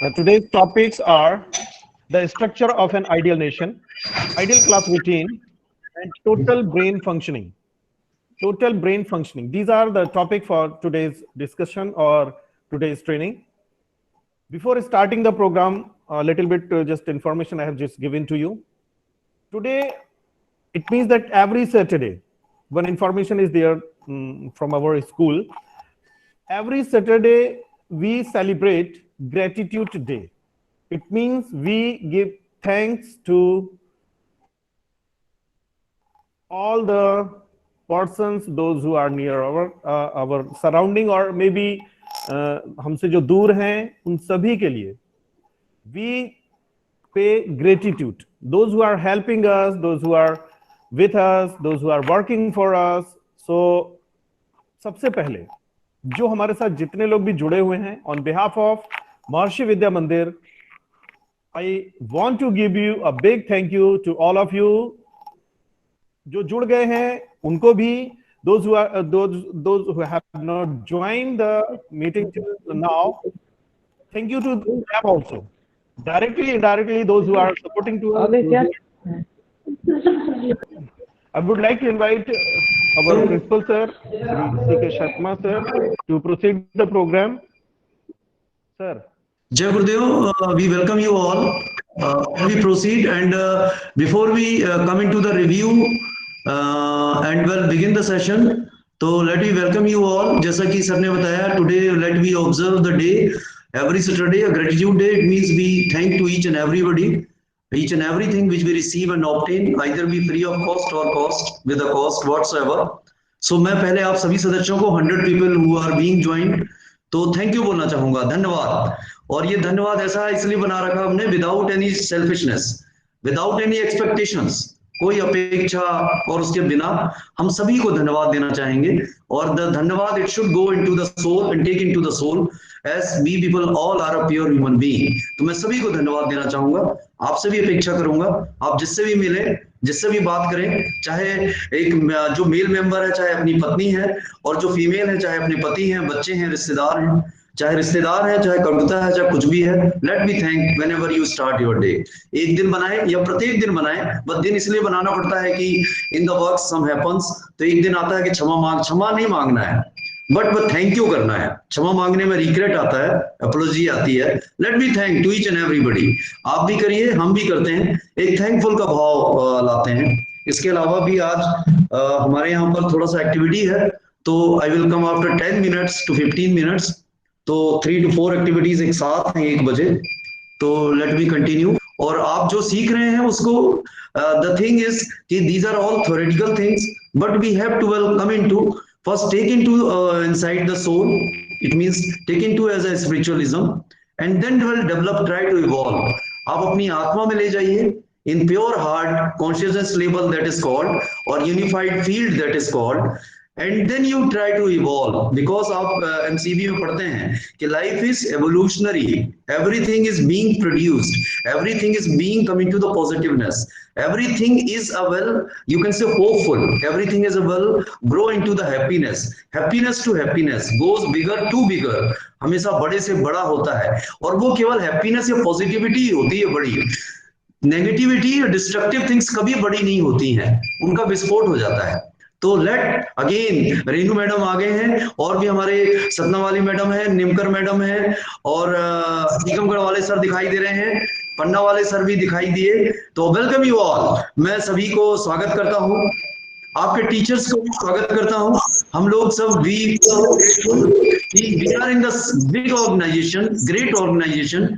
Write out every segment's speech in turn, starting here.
Today's topics are the structure of an ideal nation, ideal class routine, and total brain functioning. Total brain functioning. These are the topic for today's discussion or today's training. Before starting the program, a little bit just information I have just given to you. Today, it means that every Saturday, when information is there from our school, every Saturday we celebrate Gratitude Day. It means we give thanks to all the persons, those who are near our surrounding or maybe हमसे जो दूर हैं उन सभी के लिए we pay gratitude. Those who are helping us, those who are with us, those who are working for us. So सबसे पहले जो हमारे साथ जितने लोग भी जुड़े हुए हैं on behalf of महर्षि विद्या मंदिर, I want to give you a big thank you to all of you. जो जुड़ गए हैं उनको भी, those who have not joined the meeting till now, thank you to them also. Directly, indirectly, those who are supporting to us. I would like to invite our principal sir, C.K. Sharma sir, to proceed the program. Sir. Jai Gurudev, we welcome you all. We proceed, and before we come into the review and we'll begin the session, so let me welcome you all. जैसा कि sir ने बताया, today let we observe the day. Every Saturday, a gratitude day. It means we thank to each and everybody, each and everything which we receive and obtain, either be free of cost or cost with a cost whatsoever. So मैं पहले आप सभी सदस्यों को 100 people who are being joined, तो thank you बोलना चाहूंगा, धन्यवाद। और ये धन्यवाद ऐसा इसलिए बना रखा हमने, without any selfishness, without any expectations, कोई अपेक्षा और उसके बिना हम सभी को धन्यवाद देना चाहेंगे। और द धन्यवाद it should go into the soul and take into the soul as we people all are a pure human being. तो मैं सभी को धन्यवाद देना चाहूंगा, आपसे भी अपेक्षा करूंगा, आप जिससे भी मिले, जिससे भी बात करें, चाहे एक जो मेल मेंबर है चाहे अपनी पत्नी है, और जो फीमेल है चाहे अपने पति हैं, बच्चे हैं, रिश्तेदार हैं, चाहे रिश्तेदार है, चाहे कविता है, चाहे कुछ भी है, let me thank when ever you start your day. एक दिन बनाए या प्रत्येक दिन बनाए, बस दिन इसलिए बनाना पड़ता है कि in the work some happens, तो एक दिन आता है कि क्षमा नहीं मांगना है, बट थैंक यू करना है। क्षमा मांगने में रिग्रेट आता है, अपॉलॉजी आती है। Let me thank to each and everybody. आप भी करिए, हम भी करते हैं, एक थैंकफुल का भाव लाते हैं। इसके अलावा भी आज हमारे यहाँ पर थोड़ा सा एक्टिविटी है, तो I will come after 10 minutes to 15 minutes, तो 3 to 4 एक्टिविटीज एक साथ हैं 1 बजे। तो लेट मी कंटिन्यू। और आप जो सीख रहे हैं उसको, द थिंग इज कि these are all theoretical things, but we have to well come into, first take into inside the soul, it means take into as a spiritualism, and then will develop, try to evolve. आप अपनी आत्मा में ले जाइए, in pure heart consciousness level that is called, or unified field that is called, and then you try to evolve, because आप MCB में पढ़ते हैं कि life is evolutionary, everything is being produced, everything is being coming to the positiveness, everything is a well, you can say hopeful, everything is a well grow into the happiness, happiness to happiness goes bigger to bigger, हमेशा बड़े से बड़ा होता है। और वो केवल happiness या पॉजिटिविटी होती है बड़ी, नेगेटिविटी या डिस्ट्रक्टिव थिंग्स कभी बड़ी नहीं होती हैं, उनका विस्फोट हो जाता है। तो लेट अगेन, रेनू मैडम आ गए हैं, और भी हमारे सतना वाली मैडम है, निमकर मैडम है, और टीकमगढ़ वाले सर दिखाई दे रहे हैं, पन्ना वाले सर भी दिखाई दिए। तो वेलकम यू ऑल, मैं सभी को स्वागत करता हूँ, आपके टीचर्स को भी स्वागत करता हूँ। हम लोग सब we are in the big organization, great organization.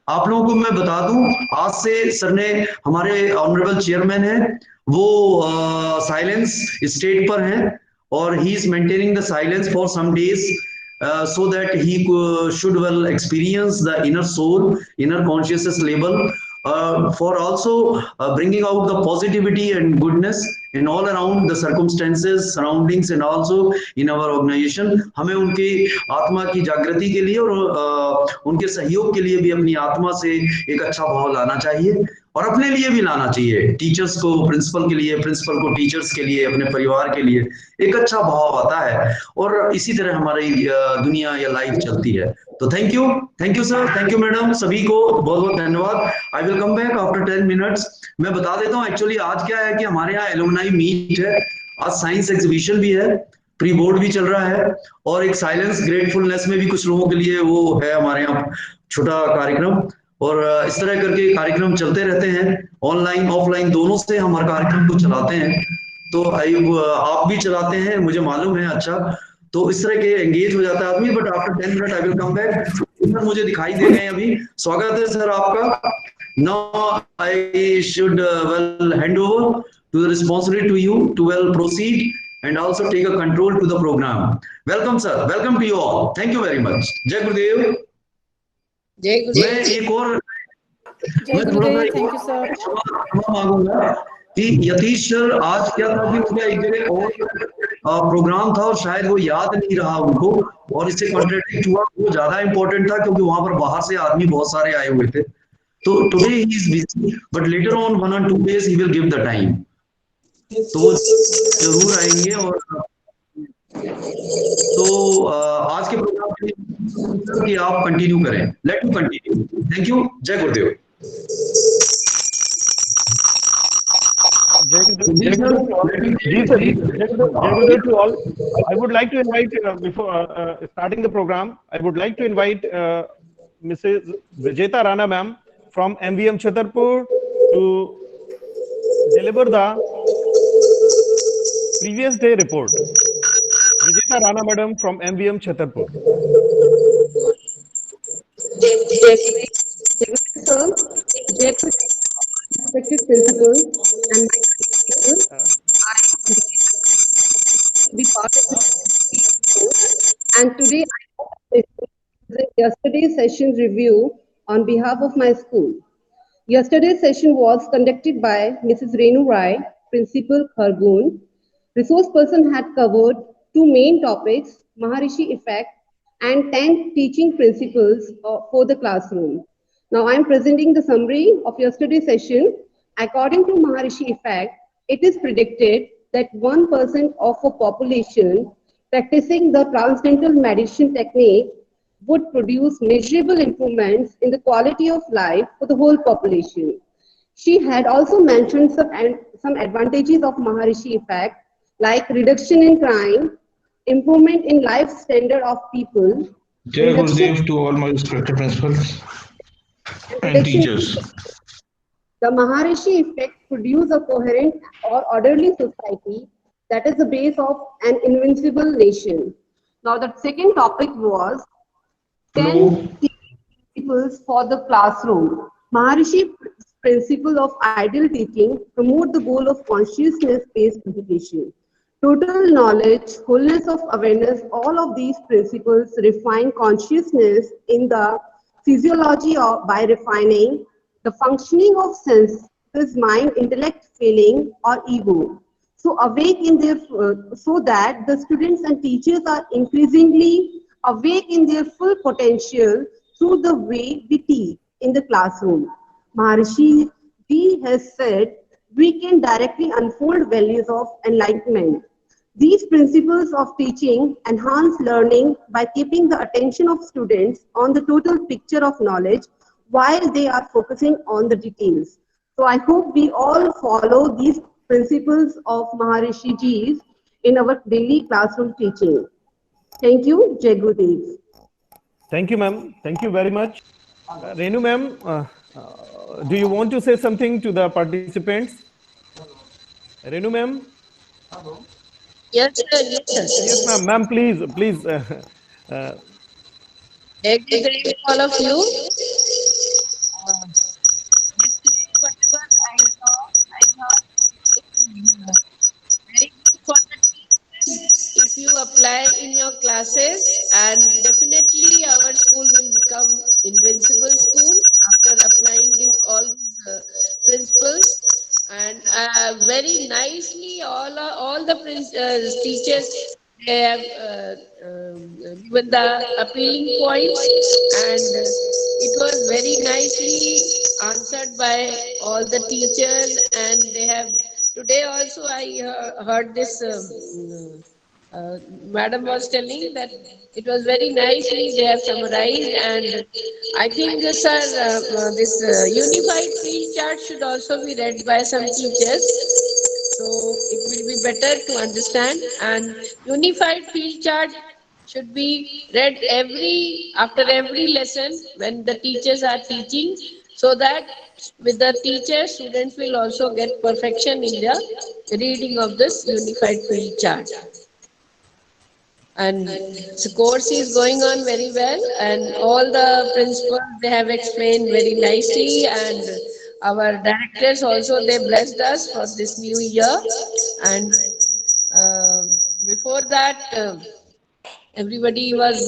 आप लोगों को मैं बता दूं, आज से सर ने, हमारे ऑनरेबल चेयरमैन हैं, वो साइलेंस स्टेट पर हैं, और he is maintaining the silence for some days, so that he should well experience the inner soul, inner consciousness level, for also bringing out the positivity and goodness in all around the circumstances, surroundings, and also in our organization. हमें उनकी आत्मा की जागृति के लिए और उनके सहयोग के लिए भी अपनी आत्मा से एक अच्छा भाव लाना चाहिए। और अपने लिए भी लाना चाहिए, टीचर्स को प्रिंसिपल के लिए, प्रिंसिपल को टीचर्स के लिए, अपने परिवार के लिए एक अच्छा भाव आता है, और इसी तरह हमारी दुनिया या लाइफ चलती है। तो thank you sir, thank you madam, सभी को बहुत बहुत धन्यवाद। आई will come back after 10 minutes. मैं बता देता हूँ एक्चुअली आज क्या है कि हमारे यहाँ एलुमनाई मीट है, आज साइंस एग्जीबिशन भी है, प्री बोर्ड भी चल रहा है, और एक साइलेंस ग्रेटफुलनेस में भी कुछ लोगों के लिए वो है हमारे यहाँ छोटा कार्यक्रम। और इस तरह करके कार्यक्रम चलते रहते हैं, ऑनलाइन ऑफलाइन दोनों से हम हर कार्यक्रम को चलाते हैं। तो आप भी चलाते हैं मुझे मालूम है। अच्छा, तो इस तरह के एंगेज हो जाता है आदमी। But after 10 minute I will come back. Sir मुझे दिखाई दे रहे हैं अभी। स्वागत है सर आपका। Now I should well hand over to the responsibility to you to well proceed and also take a control to the program. Welcome sir, welcome to you all. Thank you very much. Jai Gurudev. जय गुरुदेव। मैं एक और जय मैं थोड़ा सा गुरुदेव, एक thank और यू सर। क्षमा मांगूंगा कि यतीश सर आज क्या था कि उनका एक जगह और प्रोग्राम था और शायद वो याद नहीं रहा उनको, और इससे कॉन्ट्रेडिक्ट हुआ। वो ज्यादा इंपॉर्टेंट था क्योंकि वहां पर बाहर से आदमी बहुत सारे आए हुए थे। तो today he is busy, but later on 1 or 2 days he will give the time. तो वो जरूर आएंगे। और तो आज के प्रोग्राम के लिए कि आप कंटिन्यू करें। Let you continue. Thank you. जय गुरुदेव। Jai Gurudev to all. Ji sir, Jai Gurudev to all. I would like to invite, before starting the program, I would like to invite Mrs. Vijeta Rana ma'am from MVM Chhatarpur to deliver the previous day report. Vijeta Rana madam from MVM Chhatarpur. Respected principals and my principals, I be part of this course, and today I present yesterday's session review on behalf of my school. Yesterday's session was conducted by Mrs. Renu Rai, Principal Khargoon. Resource person had covered two main topics, Maharishi effect and 10 teaching principles for the classroom. Now I am presenting the summary of yesterday's session. According to Maharishi effect, it is predicted that 1% of a population practicing the transcendental medicine technique would produce measurable improvements in the quality of life for the whole population. She had also mentioned some advantages of Maharishi effect, like reduction in crime, improvement in life standard of people, Jai Gurudev to all my respected principals and teachers. The Maharishi effect produces a coherent or orderly society that is the base of an invincible nation. Now the second topic was 10 principles for the classroom. Maharishi principle of ideal teaching promote the goal of consciousness-based education. Total knowledge, wholeness of awareness, all of these principles refine consciousness in the physiology of, by refining the functioning of senses, mind, intellect, feeling, or ego. So awake in their, so that the students and teachers are increasingly awake in their full potential through the way we teach in the classroom. Maharishi Ji has said we can directly unfold values of enlightenment. These principles of teaching enhance learning by keeping the attention of students on the total picture of knowledge while they are focusing on the details. So I hope we all follow these principles of Maharishi Ji's in our daily classroom teaching. Thank you. Jai Gurudev. Thank you, ma'am. Thank you very much. Renu ma'am, do you want to say something to the participants? Renu ma'am? Yes, sir. Yes, sir. Yes, ma'am. Ma'am, please. Jai Gurudev, all of you. Very good for the teachers if you apply in your classes, and definitely our school will become invincible school after applying all these principles. And very nicely all the teachers, they have given the appealing points, and it was very nicely answered by all the teachers, and they have today also I heard this madam was telling that it was very nicely they have summarized, and I think sir this unified field chart should also be read by some teachers, so it will be better to understand. And unified field chart should be read every after every lesson when the teachers are teaching, so that with the teacher students will also get perfection in the reading of this unified field chart. And the course is going on very well, and all the principals they have explained very nicely, and our directors also they blessed us for this new year. And uh, before that everybody was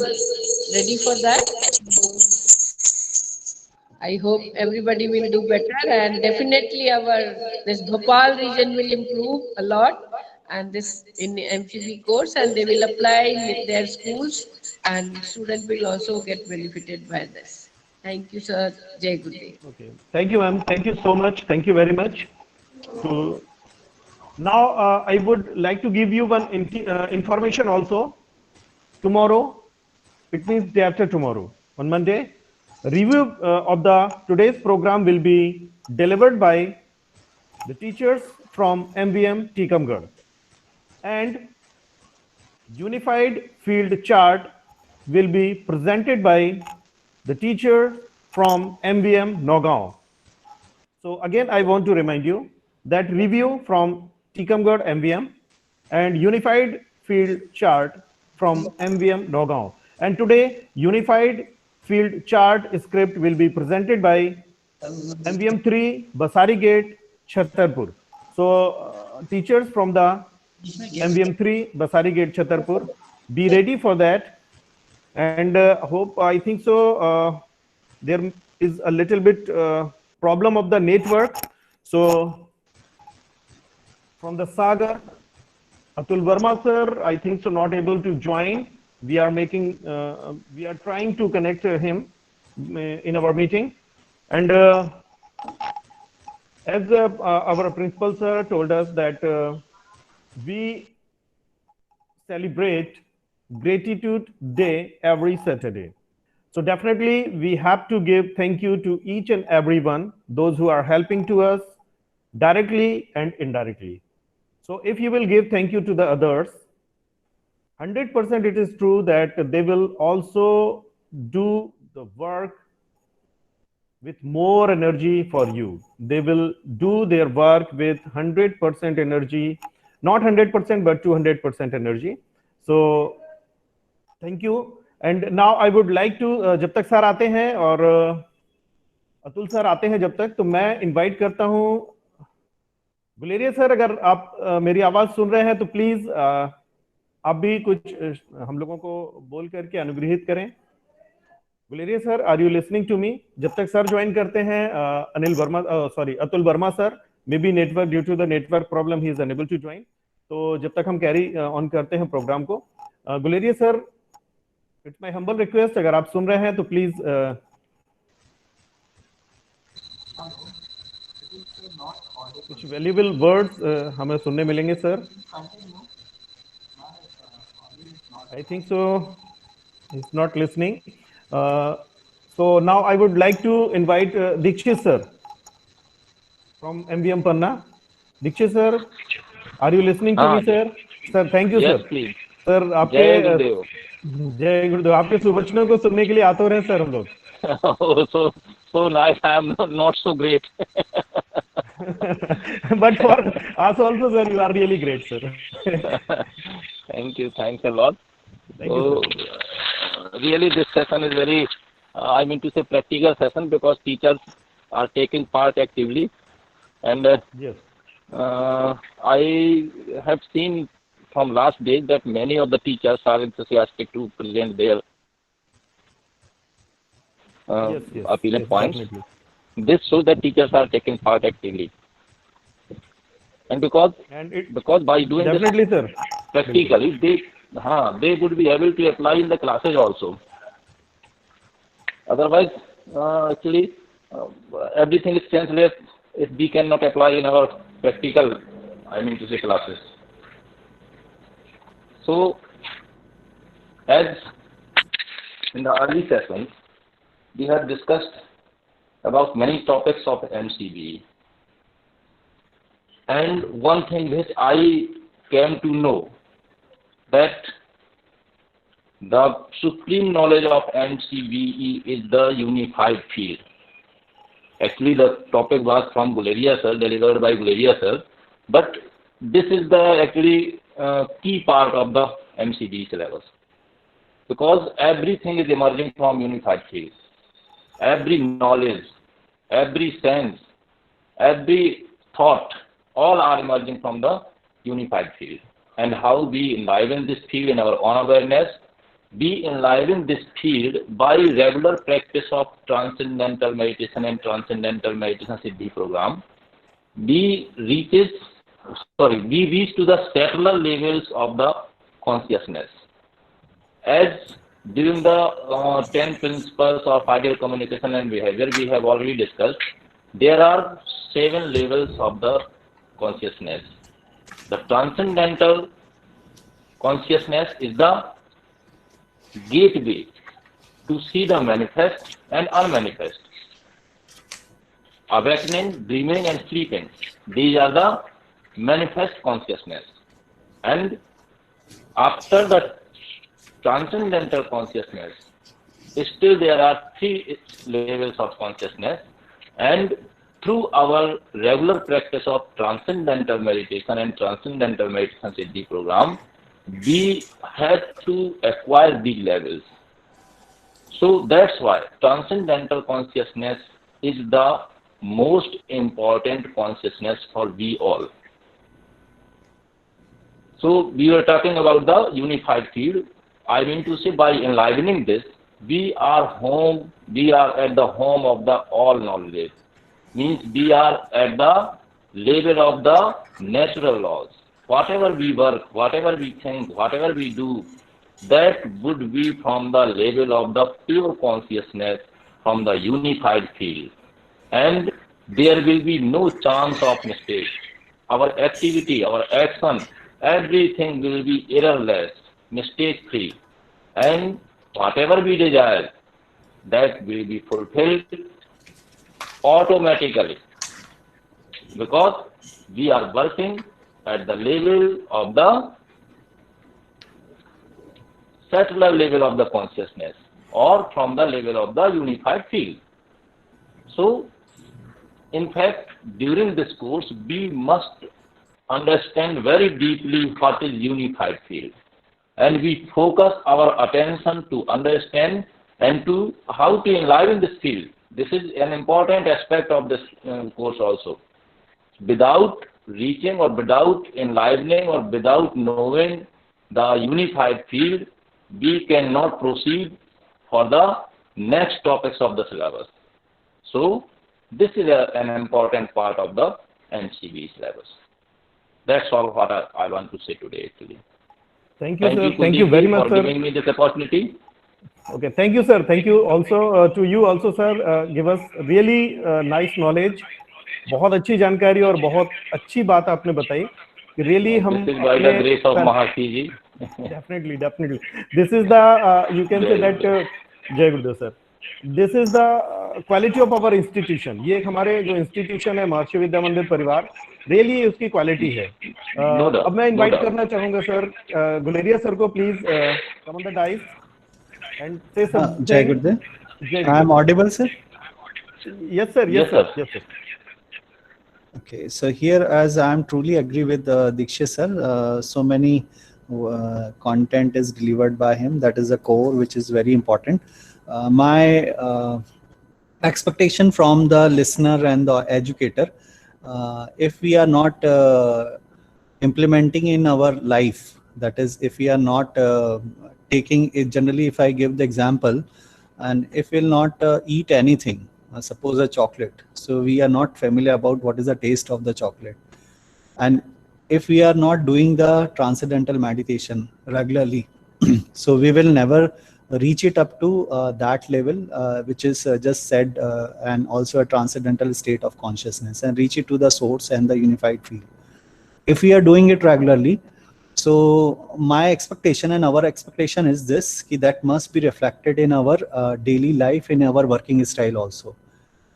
ready for that. I hope everybody will do better, and definitely our this Bhopal region will improve a lot, and this in MCB course, and they will apply in their schools, and students will also get benefited by this. Thank you, sir. Jai Gurudev. Okay. Thank you, ma'am. Thank you so much. Thank you very much. To now, I would like to give you one information also. Tomorrow, it means day after tomorrow, on Monday, review of the today's program will be delivered by the teachers from MVM Tikamgarh, and unified field chart will be presented by the teacher from MVM Nagaon. So again, I want to remind you that review from Tikamgarh MVM and unified field chart from MVM Nagaon. And today, unified field chart script will be presented by MVM 3 Basari Gate, Chhatarpur. So teachers from the MVM 3 Basari Gate, Chhatarpur, be ready for that. And I think so there is a little bit problem of the network. So from the Sagar, Atul Verma sir, I think so not able to join. We are trying to connect him in our meeting. And as our principal sir told us that we celebrate Gratitude Day every Saturday. So definitely we have to give thank you to each and everyone, those who are helping to us directly and indirectly. So if you will give thank you to the others, 100% it is true that they will also do the work with more energy for you. They will do their work with 100% energy, not 100%, but 200% energy. So thank you. And now I would like to जब तक sir आते हैं और Atul sir आते हैं जब तक, तो मैं इनवाइट करता हूं गुलेरिया सर, अगर आप मेरी आवाज सुन रहे हैं तो प्लीज आप भी कुछ हम लोगों को बोल करके अनुग्रहित करें. Guleria sir, are you listening to me? जब तक सर ज्वाइन करते हैं, Atul Verma sir, maybe network, due to the network problem he is unable to join. तो जब तक हम कैरी ऑन करते हैं प्रोग्राम को, Guleria sir, it's my humble request, अगर आप सुन रहे हैं तो प्लीज कुछ वैल्यूएबल वर्ड्स हमें सुनने मिलेंगे sir. I think so is not listening. So now I would like to invite Dikshit sir from MVM Panna. Dikshit sir, are you listening to me, sir? Sir, thank you, yes, sir. Please. Sir, आपके जय गुरुदेव, आपके शुभवचनों को सुनने के लिए आते रहे sir हम लोग. So nice. I am not so great. But for us also, sir, you are really great, sir. Thank you. Thanks a lot. Thank you, sir. Really, this session is very, I mean to say, practical session, because teachers are taking part actively, and Yes. I have seen from last days that many of the teachers are enthusiastic to present their Yes. appealing Yes, points. definitely. This shows that teachers are taking part actively, and And it because by doing definitely, this sir. practically, they would be able to apply in the classes also. Otherwise, actually, everything is senseless if we cannot apply in our practical, I mean to say, classes. So, as in the early sessions, we have discussed about many topics of MCB. And one thing which I came to know, that the supreme knowledge of MCBE is the unified field. Actually, the topic was from Guleria sir, delivered by Guleria sir, but this is the actually key part of the MCBE syllabus, because everything is emerging from unified field. Every knowledge, every sense, every thought, all are emerging from the unified field. And how we enliven this field in our own awareness? We enliven this field by regular practice of Transcendental Meditation and Transcendental Meditation Siddhi program. We reach to the settler levels of the consciousness. As during the 10 principles of ideal communication and behavior we have already discussed, there are 7 levels of the consciousness. The transcendental consciousness is the gateway to see the manifest and unmanifest. Awakening, dreaming and sleeping, these are the manifest consciousness. And after the transcendental consciousness, still there are 3 levels of consciousness, and through our regular practice of transcendental meditation and transcendental meditation siddhi program, we had to acquire these levels. So that's why transcendental consciousness is the most important consciousness for we all. So we were talking about the unified field. I mean to say, by enlivening this, we are at the home of the all knowledge. Means we are at the level of the natural laws. Whatever we work, whatever we think, whatever we do, that would be from the level of the pure consciousness, from the unified field. And there will be no chance of mistake. Our activity, our action, everything will be errorless, mistake-free. And whatever we desire, that will be fulfilled automatically, because we are working at the level of the settler level of the consciousness, or from the level of the unified field. So, in fact, during this course, we must understand very deeply what is unified field, and we focus our attention to understand and to how to enliven this field. This is an important aspect of this course also. Without reaching or without enlivening or without knowing the unified field, we cannot proceed for the next topics of the syllabus. So, this is an important part of the MCB syllabus. That's all what I want to say today, actually. Thank you, sir. Thank you very much, for sir. giving me this opportunity. Okay, thank you, sir. Thank you also to you also, sir. Give us really nice knowledge. बहुत अच्छी जानकारी और बहुत अच्छी बात आपने बताई. Really, हम This is by the grace of Mahasi ji. Definitely. This is the you can say that Jai Gurudev sir. This is the quality of our institution. ये हमारे जो institution है महर्षि विद्या मंदिर परिवार, really उसकी quality है. अब मैं invite करना चाहूँगा सर गुलेरिया सर को, please come on the dais and say something. Jai Gurudev. I am audible, sir? Yes, sir. Yes, sir. Yes, sir. Okay, so here, as I am truly agree with Dikshit sir, so many content is delivered by him. That is a core which is very important. My expectation from the listener and the educator, if we are not implementing in our life, that is, if we are not taking it, generally if I give the example, and if we'll not eat anything, suppose a chocolate, so we are not familiar about what is the taste of the chocolate, and if we are not doing the transcendental meditation regularly, so we will never reach it up to that level, which is just said, and also a transcendental state of consciousness, and reach it to the source and the unified field. If we are doing it regularly, so my expectation and our expectation is this, that must be reflected in our daily life, in our working style also.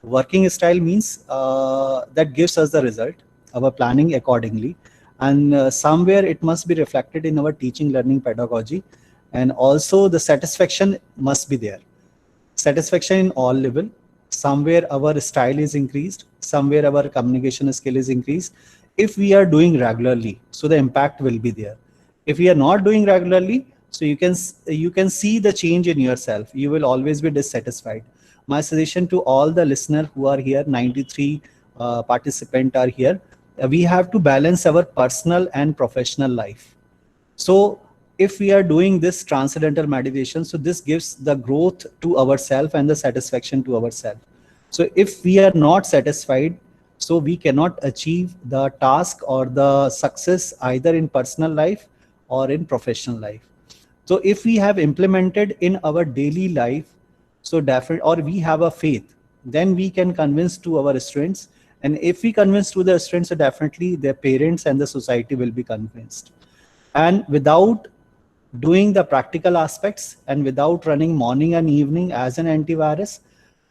Working style means that gives us the result, our planning accordingly, and somewhere it must be reflected in our teaching, learning, pedagogy, and also the satisfaction must be there. Satisfaction in all level. Somewhere our style is increased, somewhere our communication skill is increased. If we are doing regularly, so the impact will be there. If we are not doing regularly, so you can see the change in yourself. You will always be dissatisfied. My suggestion to all the listeners who are here, 93 participants are here, we have to balance our personal and professional life. So if we are doing this transcendental meditation, so this gives the growth to ourselves and the satisfaction to ourselves. So if we are not satisfied, so we cannot achieve the task or the success either in personal life or in professional life. So if we have implemented in our daily life, so definitely, or we have a faith, then we can convince to our students. And if we convince to the students, so definitely their parents and the society will be convinced. And without doing the practical aspects and without running morning and evening as an antivirus,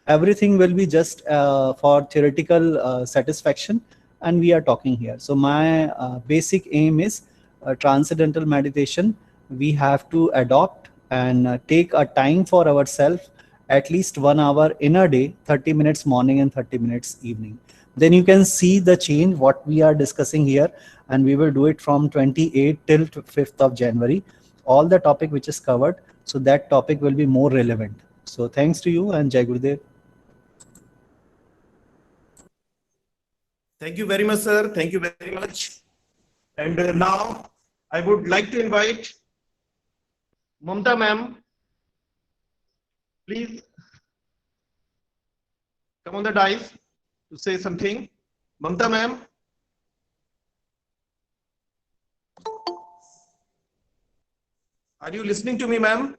everything will be just for theoretical satisfaction, and we are talking here. So my basic aim is transcendental meditation. We have to adopt and take a time for ourselves, at least 1 hour in a day, 30 minutes morning and 30 minutes evening. Then you can see the change what we are discussing here, and we will do it from 28th till 5th of January. All the topic which is covered, so that topic will be more relevant. So thanks to you, and Jai Gurudev. Thank you very much, sir. Thank you very much. And now I would like to invite Mamta ma'am. Please come on the dais to say something. Mamta ma'am. Are you listening to me, ma'am?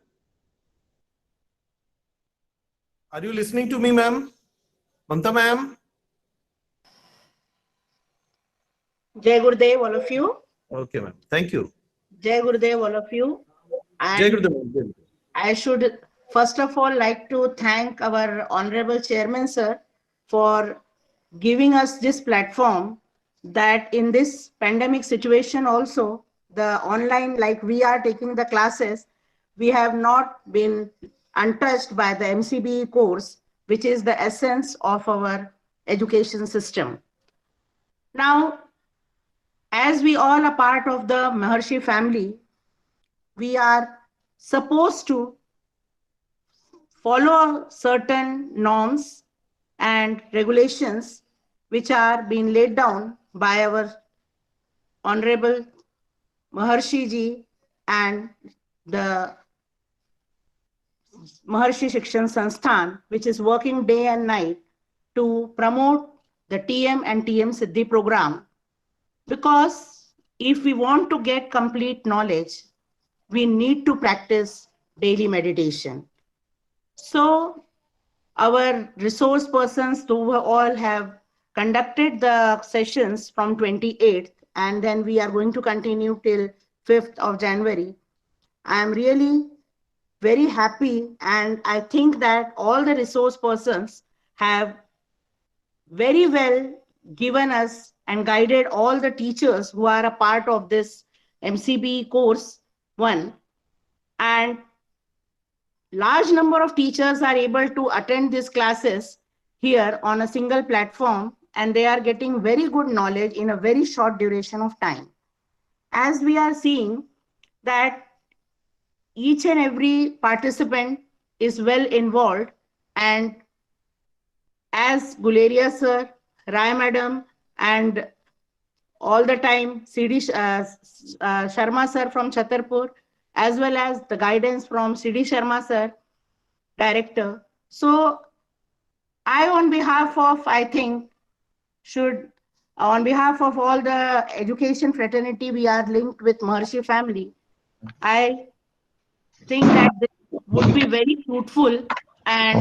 Are you listening to me, ma'am? Mamta ma'am? Jai Gurudev, all of you. Okay, ma'am. Thank you. Jai Gurudev, all of you. And Jai Gurudev. I should first of all like to thank our Honorable Chairman, sir, for giving us this platform, that in this pandemic situation also, the online, like we are taking the classes, we have not been untouched by the MCB course, which is the essence of our education system. Now, as we all are part of the Maharshi family, we are supposed to follow certain norms and regulations which are being laid down by our Honorable Maharshi ji and the Maharshi Shikshan Sansthan, which is working day and night to promote the TM and TM Siddhi program. Because if we want to get complete knowledge, we need to practice daily meditation. So our resource persons who all have conducted the sessions from 28th, and then we are going to continue till 5th of January. I am really very happy, and I think that all the resource persons have very well given us and guided all the teachers who are a part of this MCB course 1. And large number of teachers are able to attend these classes here on a single platform, and they are getting very good knowledge in a very short duration of time. As we are seeing that each and every participant is well involved, and as Guleria sir, Rai madam, and all the time CD Sharma sir from Chhatarpur, as well as the guidance from CD Sharma sir, director. So I, on behalf of, I think, on behalf of all the education fraternity, we are linked with Maharshi family. I think that this would be be very fruitful, and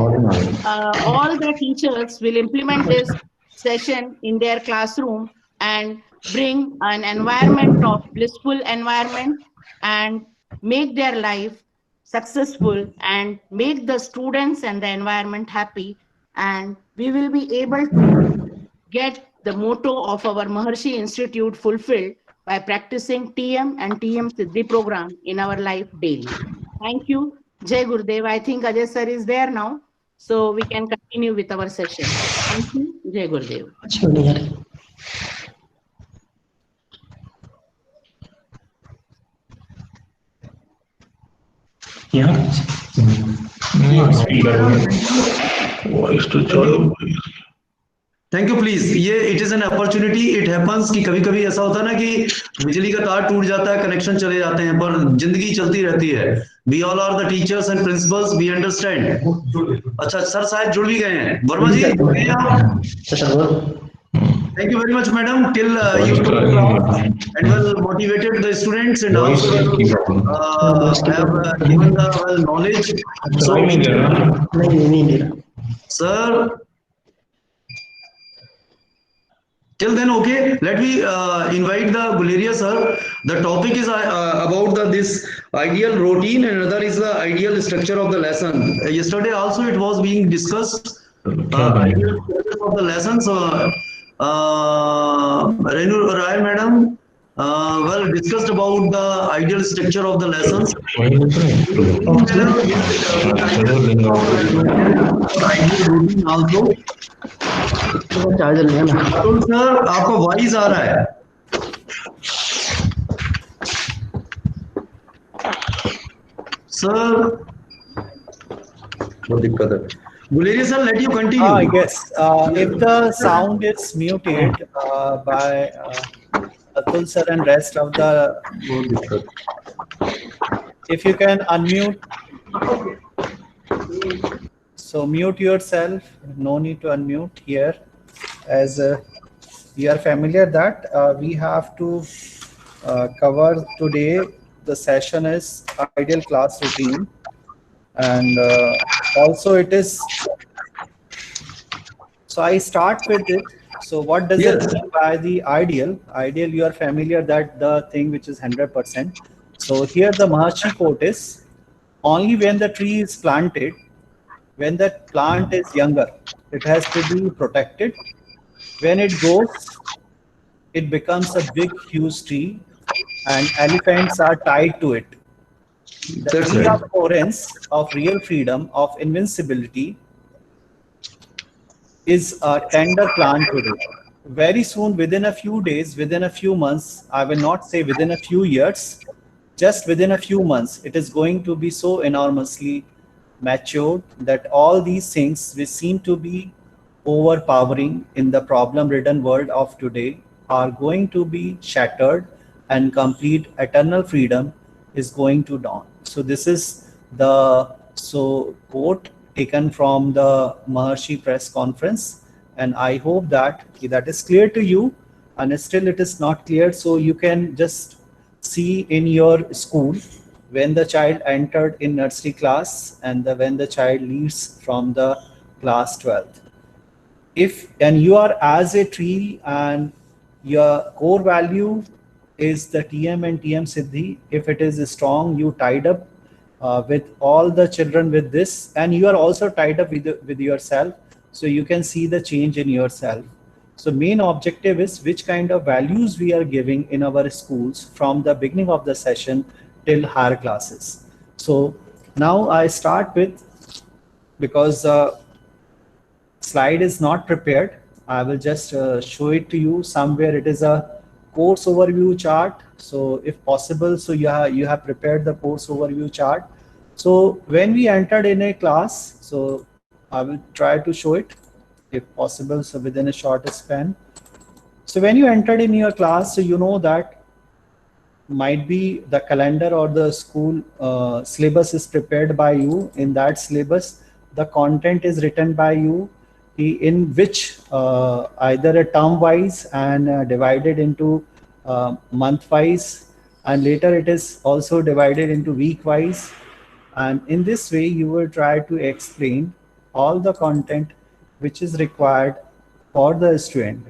all the teachers will implement this session in their classroom and bring an environment of blissful environment and make their life successful and make the students and the environment happy. And we will be able to get the motto of our Maharshi Institute fulfilled by practicing TM and TM Siddhi program in our life daily. Thank you. Jai Gurudev. I think Ajay sir is there now, so we can continue with our session. Thank you. Jai Gurudev. Thank you please. ये it is an opportunity, it happens कि कभी कभी ऐसा होता है ना कि बिजली का तार टूट जाता है, कनेक्शन चले जाते हैं, पर जिंदगी चलती रहती है। We all are the teachers and principals, we understand. अच्छा सर शायद जुड़ भी गए हैं। Verma ji thank you very much madam, till you and well motivated the students and also have given the well knowledge. So sir, till then okay, let me invite the Guleria sir. The topic is about this ideal routine and another is the ideal structure of the lesson. Yesterday also it was being discussed ideal structure of the lesson. So Renu Rai madam well discussed about the ideal structure of the lessons. Also तो sir आपका voice आ रहा है। Sir बहुत दिक्कत है। Guleria sir, let you continue. Yes, if the sound is muted by Atul sir and rest of the, if you can unmute, so mute yourself, no need to unmute here, as you are familiar that we have to cover today. The session is ideal class routine, and also it is, so I start with it. So what does it mean by the ideal? Ideal, you are familiar that the thing which is 100%. So here the Maharshi quote is, only when the tree is planted, when the plant is younger, it has to be protected. When it grows, it becomes a big huge tree and elephants are tied to it. The tree of coherence, of real freedom, of invincibility is a tender plant today. Very soon, within a few days, within a few months, I will not say within a few years, just within a few months, it is going to be so enormously matured that all these things which seem to be overpowering in the problem-ridden world of today are going to be shattered and complete eternal freedom is going to dawn. So this is the quote taken from the Maharshi press conference, and I hope that that is clear to you, and still it is not clear. So you can just see in your school when the child entered in nursery class and when the child leaves from the class 12th. And you are as a tree and your core value is the TM and TM Siddhi. If it is strong, you tied up with all the children with this, and you are also tied up with yourself, so you can see the change in yourself. So main objective is which kind of values we are giving in our schools from the beginning of the session till higher classes. So now I start with, because slide is not prepared, I will just show it to you somewhere. It is a course overview chart. So if possible, so you have prepared the course overview chart. So when we entered in a class, so I will try to show it if possible, so within a short span. So when you entered in your class, so you know that might be the calendar or the school syllabus is prepared by you. In that syllabus, the content is written by you, in which either a term wise and divided into month wise, and later it is also divided into week wise, And in this way, you will try to explain all the content which is required for the student.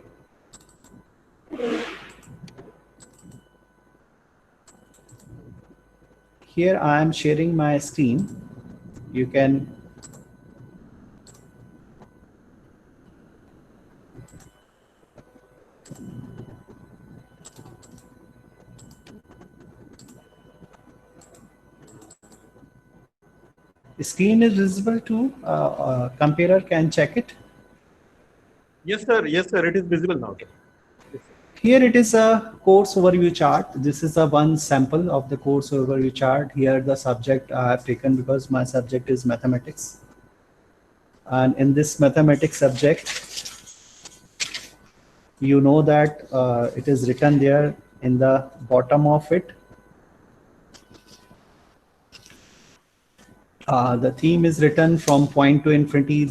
Here I am sharing my screen. You can screen is visible too. Computer can check it. Yes, sir. Yes, sir. It is visible now. Sir. Here it is a course overview chart. This is a one sample of the course overview chart. Here the subject I have taken because my subject is mathematics. And in this mathematics subject, you know that it is written there in the bottom of it. The theme is written from point to infinity,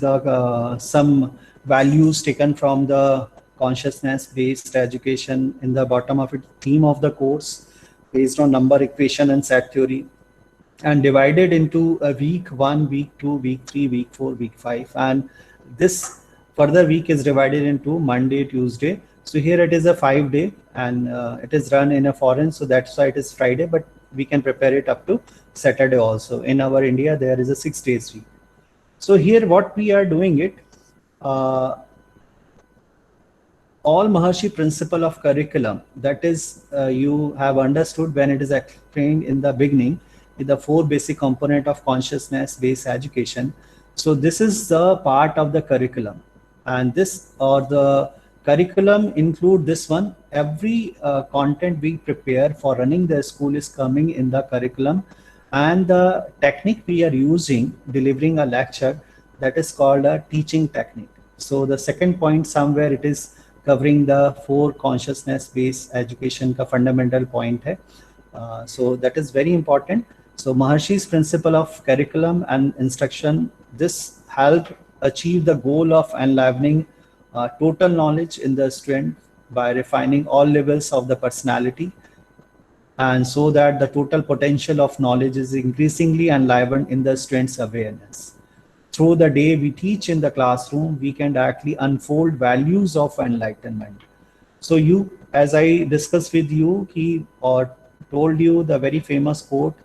some values taken from the consciousness-based education in the bottom of it, theme of the course based on number equation and set theory, and divided into a week 1, week 2, week 3, week 4, week 5. And this further week is divided into Monday, Tuesday. So here it is a 5-day and it is run in a foreign. So that's why it is Friday, but we can prepare it up to Saturday also. In our India, there is a 6 days week. So here what we are doing it, all Maharishi principle of curriculum, that is you have understood when it is explained in the beginning, with the 4 basic component of consciousness based education. So this is the part of the curriculum, and this or the curriculum include this one. Every content we prepare for running the school is coming in the curriculum, and the technique we are using delivering a lecture, that is called a teaching technique. So the second point somewhere it is covering the 4 consciousness based education ka fundamental point hai. So that is very important. So Maharishi's principle of curriculum and instruction, this helped achieve the goal of enlivening total knowledge in the student by refining all levels of the personality, and so that the total potential of knowledge is increasingly enlivened in the student's awareness. Through the day we teach in the classroom, we can directly unfold values of enlightenment. So you, as I discussed with you, or told you the very famous quote,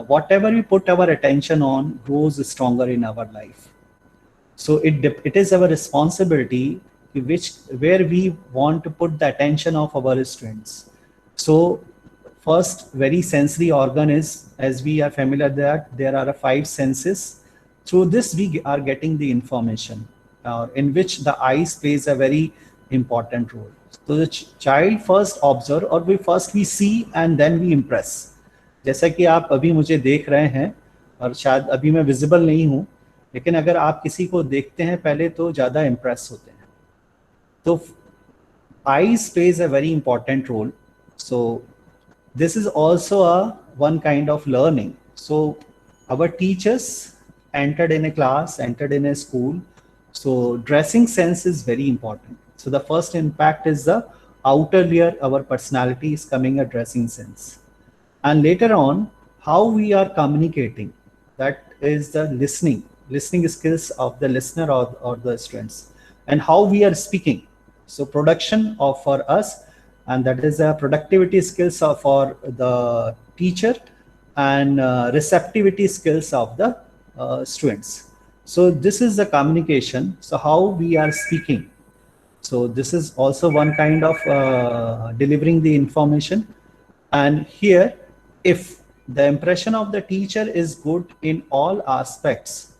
whatever we put our attention on grows stronger in our life. So it is our responsibility where we want to put the attention of our students. So first, very sensory organ is, as we are familiar that there are 5 senses. Through this we are getting the information, in which the eyes plays a very important role. So the child first observe, or we see and then we impress. जैसा कि आप अभी मुझे देख रहे हैं और शायद अभी मैं विजिबल नहीं हूँ, लेकिन अगर आप किसी को देखते हैं पहले तो ज़्यादा इम्प्रेस होते हैं. तो eyes plays a very important role. So this is also one kind of learning. So our teachers entered in a class, entered in a school. So dressing sense is very important. So the first impact is the outer layer, our personality is coming a dressing sense. And later on, how we are communicating, that is the listening skills of the listener or the students, and how we are speaking. So production for us, and that is a productivity skills for the teacher, and receptivity skills of the students. So this is the communication. So how we are speaking. So this is also one kind of delivering the information. And here, if the impression of the teacher is good in all aspects,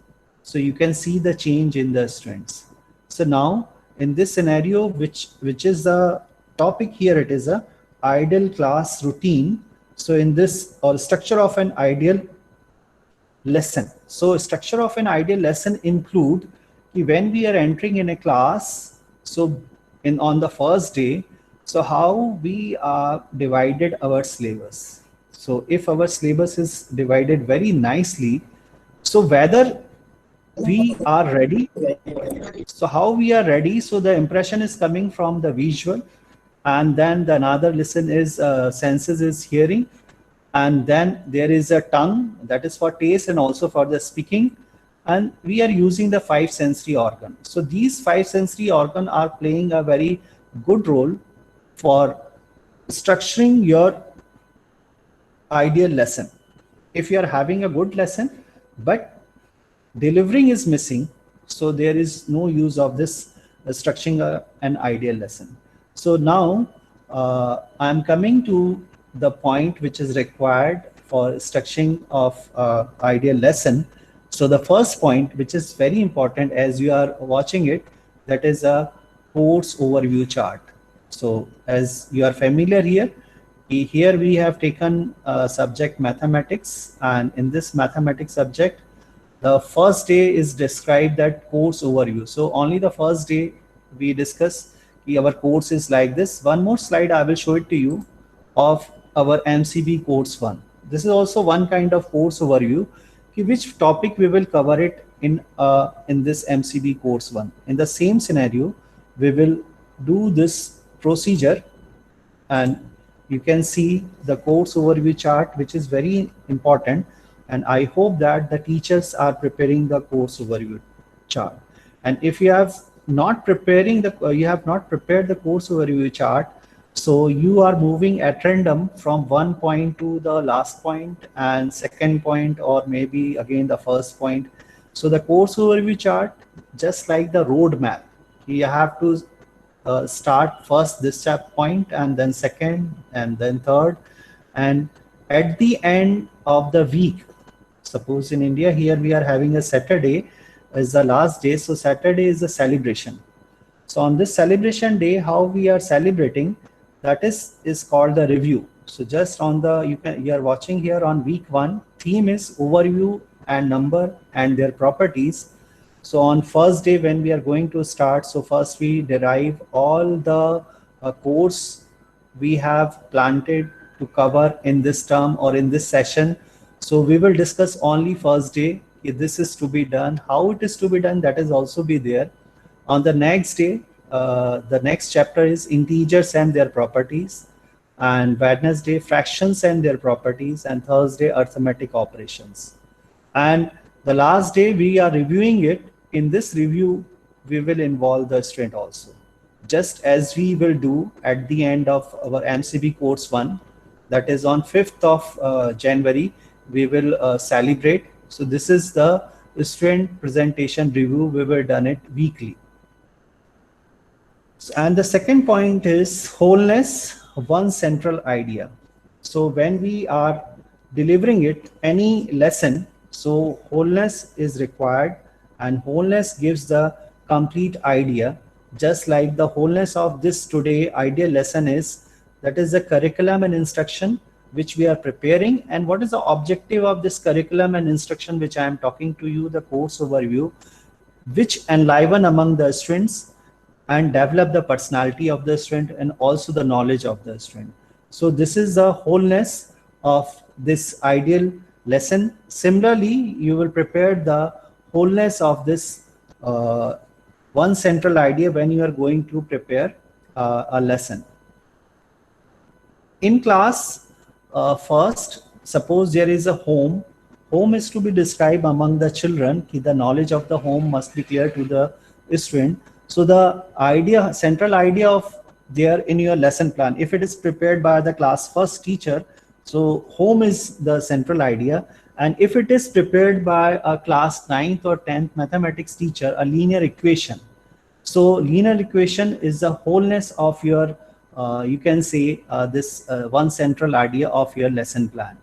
so you can see the change in the students. So now in this scenario, which is the topic here, it is a ideal class routine. So in this, or structure of an ideal lesson. So structure of an ideal lesson include when we are entering in a class, so on the first day, so how we are divided our syllabus. So if our syllabus is divided very nicely, so whether we are ready, so how we are ready, so the impression is coming from the visual, and then the another listen is senses is hearing, and then there is a tongue, that is for taste and also for the speaking, and we are using the 5 sensory organ. So these 5 sensory organ are playing a very good role for structuring your ideal lesson. If you are having a good lesson but delivering is missing, so there is no use of this structuring an ideal lesson. So now I am coming to the point which is required for structuring of ideal lesson. So the first point, which is very important as you are watching it, that is a course overview chart. So as you are familiar here we have taken subject mathematics, and in this mathematics subject the first day is described that course overview. So only the first day we discuss our course is like this. One more slide I will show it to you of our MCB course 1. This is also one kind of course overview, which topic we will cover it in this MCB course 1. In the same scenario, we will do this procedure, and you can see the course overview chart, which is very important, and I hope that the teachers are preparing the course overview chart. And if you have not prepared the course overview chart, so you are moving at random from one point to the last point and second point, or maybe again the first point. So the course overview chart, just like the road map, you have to start first this point and then second and then third, and at the end of the week, suppose in India here we are having a Saturday is the last day, so Saturday is the celebration. So on this celebration day, how we are celebrating, that is called the review. So just on the you are watching here on week 1, theme is overview and number and their properties. So on first day when we are going to start, so first we derive all the course we have planted to cover in this term or in this session. So we will discuss only first day, if this is to be done, how it is to be done, that is also be there. On the next day, the next chapter is integers and their properties, and Wednesday fractions and their properties, and Thursday arithmetic operations. And the last day we are reviewing it. In this review we will involve the student also, just as we will do at the end of our MCB course 1, that is on 5th of January we will celebrate. So this is the student presentation review. We will done it weekly. And the second point is wholeness, one central idea. So when we are delivering it, any lesson, so wholeness is required, and wholeness gives the complete idea, just like the wholeness of this today ideal lesson is, that is the curriculum and instruction which we are preparing. And what is the objective of this curriculum and instruction which I am talking to you, the course overview, which enliven among the students and develop the personality of the student and also the knowledge of the student. So this is the wholeness of this ideal lesson. Similarly, you will prepare the wholeness of this one central idea when you are going to prepare a lesson. In class, first, suppose there is a home. Home is to be described among the children. The knowledge of the home must be clear to the student. So the idea, central idea of there in your lesson plan, if it is prepared by the class first teacher, so home is the central idea. And if it is prepared by a class 9th or 10th mathematics teacher, a linear equation. So linear equation is the wholeness of your, you can say this one central idea of your lesson plan.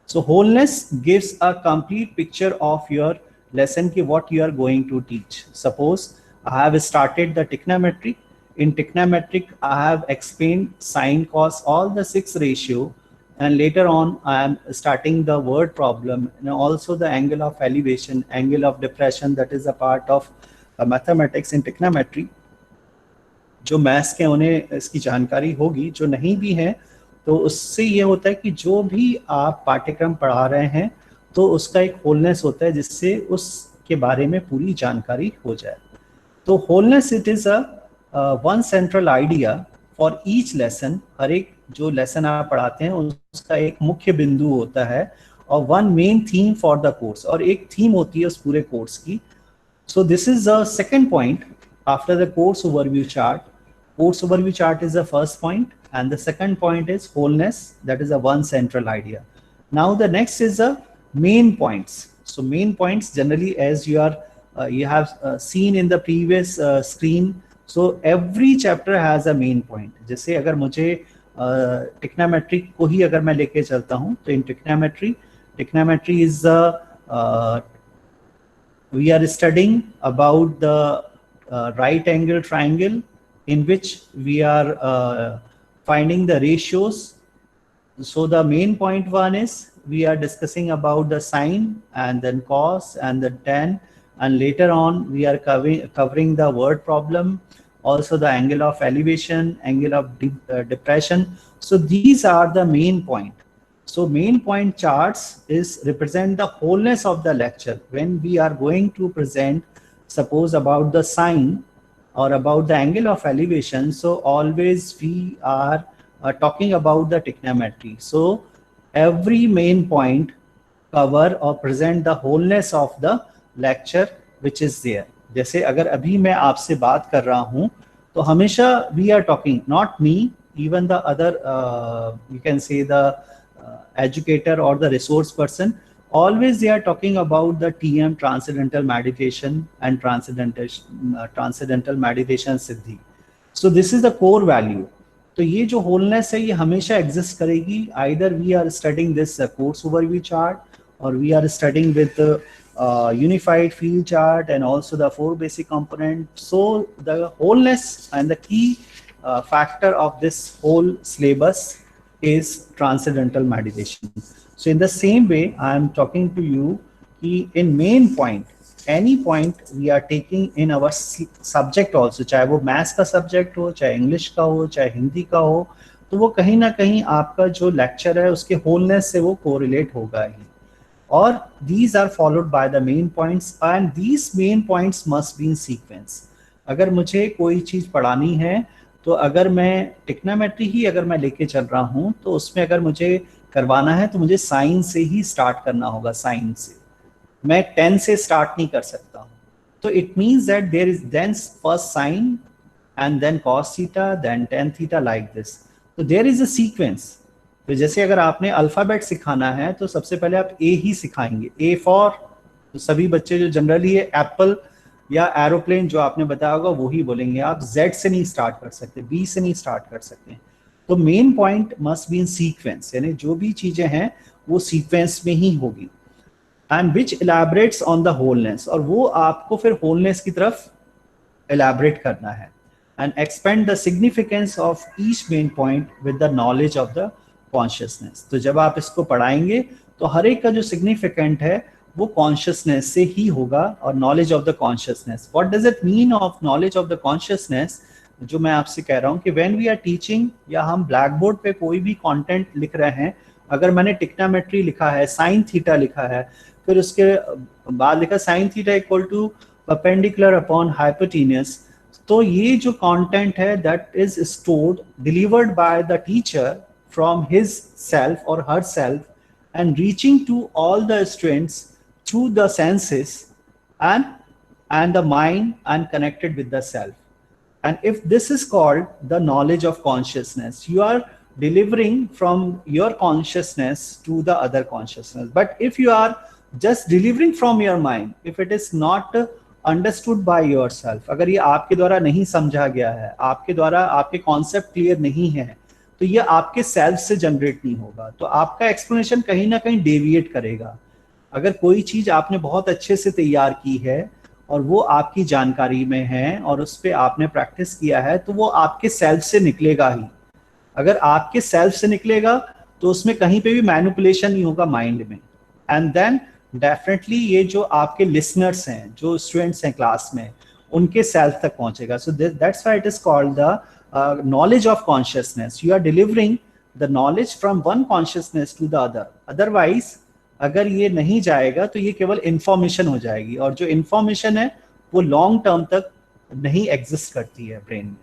So wholeness gives a complete picture of your lesson, what you are going to teach. Suppose I have started the trigonometry. In trigonometric, I have explained sine, cos, all the 6 ratio. And later on, I am starting the word problem and also the angle of elevation, angle of depression, that is a part of mathematics in trigonometry. जो maths के उन्हें इसकी जानकारी होगी, जो नहीं भी है तो उससे ये होता है कि जो भी आप पाठ्यक्रम पढ़ा रहे हैं तो उसका एक होलनेस होता है जिससे उसके बारे में पूरी जानकारी हो जाए. तो wholeness, it is a one central idea for each lesson. हर एक जो लेसन आप पढ़ाते हैं उसका एक मुख्य बिंदु होता है और one main theme for the course, और एक थीम होती है उस पूरे कोर्स की. So this is the second point after the course overview chart. Course overview chart is the first point, and the second point is wholeness. That is the one central idea. Now the next is the main points. So main points generally, as you have seen in the previous screen. So every chapter has a main point. जैसे अगर मुझे trigonometry को ही अगर मैं लेके चलता हूँ, तो in trigonometry is the we are studying about the right angle triangle, in which we are finding the ratios. So the main point one is we are discussing about the sine and then cos and the tan, and later on we are covering the word problem, also the angle of elevation, angle of depression. So these are the main point. So main point charts is represent the wholeness of the lecture. When we are going to present, suppose about the sine or about the angle of elevation, so always we are talking about the trigonometry. So every main point cover or present the wholeness of the lecture which is there. जैसे अगर अभी मैं आपसे बात कर रहा हूँ, तो हमेशा we are talking, not me, even the other you can say the educator or the resource person, always they are talking about the TM, transcendental meditation, and transcendental meditation siddhi. So this is the core value. तो ये जो wholeness है ये हमेशा exist करेगी. Either we are studying this course overview chart, or we are studying with unified field chart and also the 4 basic components. So the wholeness and the key factor of this whole syllabus is transcendental meditation. So in the same way, I am talking to you in main point, any point we are taking in our subject also, चाहे वो maths का subject हो, चाहे English का हो, चाहे हिंदी का हो, तो वो कहीं ना कहीं आपका जो लेक्चर है उसके होलनेस से वो कोरिलेट होगा ही. और these are followed by the main points, and these main points must be in sequence. अगर मुझे कोई चीज पढ़ानी है, तो अगर मैं ट्रिग्नोमेट्री ही अगर मैं लेके चल रहा हूँ, तो उसमें अगर मुझे करवाना है तो मुझे साइन से ही स्टार्ट करना होगा. साइन से मैं 10 से स्टार्ट नहीं कर सकता हूँ. तो it means that there is then first sine and then cos theta, then tan theta, like this. तो देयर इज अ सीक्वेंस. तो जैसे अगर आपने अल्फाबेट सिखाना है तो सबसे पहले आप ए ही सिखाएंगे. ए फॉर, तो सभी बच्चे जो जनरली है एप्पल या एरोप्लेन जो आपने बताया होगा वो ही बोलेंगे. आप Z से नहीं स्टार्ट कर सकते, B से नहीं स्टार्ट कर सकते. तो main point must be in sequence, यानी जो भी चीजें हैं वो सीक्वेंस में ही होगी. And which elaborates on the wholeness, और वो आपको फिर होलनेस की तरफ इलैबोरेट करना है. And expand the significance of each main point with the knowledge of the consciousness. तो जब आप इसको पढ़ाएंगे तो हर एक का जो सिग्निफिकेंट है वो कॉन्शियसनेस से ही होगा, और knowledge of the consciousness. What does it mean of knowledge of the consciousness? जो मैं आपसे कह रहा हूँ कि व्हेन वी आर टीचिंग, या हम ब्लैक बोर्ड पे कोई भी कंटेंट लिख रहे हैं, अगर मैंने ट्रिग्नोमेट्री लिखा है, साइन थीटा लिखा है, फिर उसके बाद लिखा sine theta equal to perpendicular upon hypotenuse, तो ये जो कंटेंट है that is stored, delivered by the teacher from his self और her self, and reaching to all the students through the senses and the mind, and connected with the self. And if this is called the knowledge of consciousness, you are delivering from your consciousness to the other consciousness. But if you are just delivering from your mind, if it is not understood by yourself, अगर ये आपके द्वारा नहीं समझा गया है, आपके द्वारा आपके कॉन्सेप्ट क्लियर नहीं है, तो ये आपके सेल्फ से जनरेट नहीं होगा. तो आपका एक्सप्लेनेशन कहीं ना कहीं डेविएट करेगा. अगर कोई चीज आपने बहुत अच्छे से तैयार की है और वो आपकी जानकारी में है और उस पर आपने प्रैक्टिस किया है, तो वो आपके सेल्फ से निकलेगा ही. अगर आपके सेल्फ से निकलेगा तो उसमें कहीं पे भी मैनिपुलेशन नहीं होगा माइंड में. एंड देन डेफिनेटली ये जो आपके लिसनर्स हैं, जो स्टूडेंट्स हैं क्लास में, उनके सेल्फ तक पहुंचेगा. So that's why it is called the knowledge of consciousness. You are delivering the knowledge from one consciousness to the other. Otherwise, अगर ये नहीं जाएगा तो ये केवल इंफॉर्मेशन हो जाएगी, और जो इंफॉर्मेशन है वो लॉन्ग टर्म तक नहीं एग्जिस्ट करती है ब्रेन में.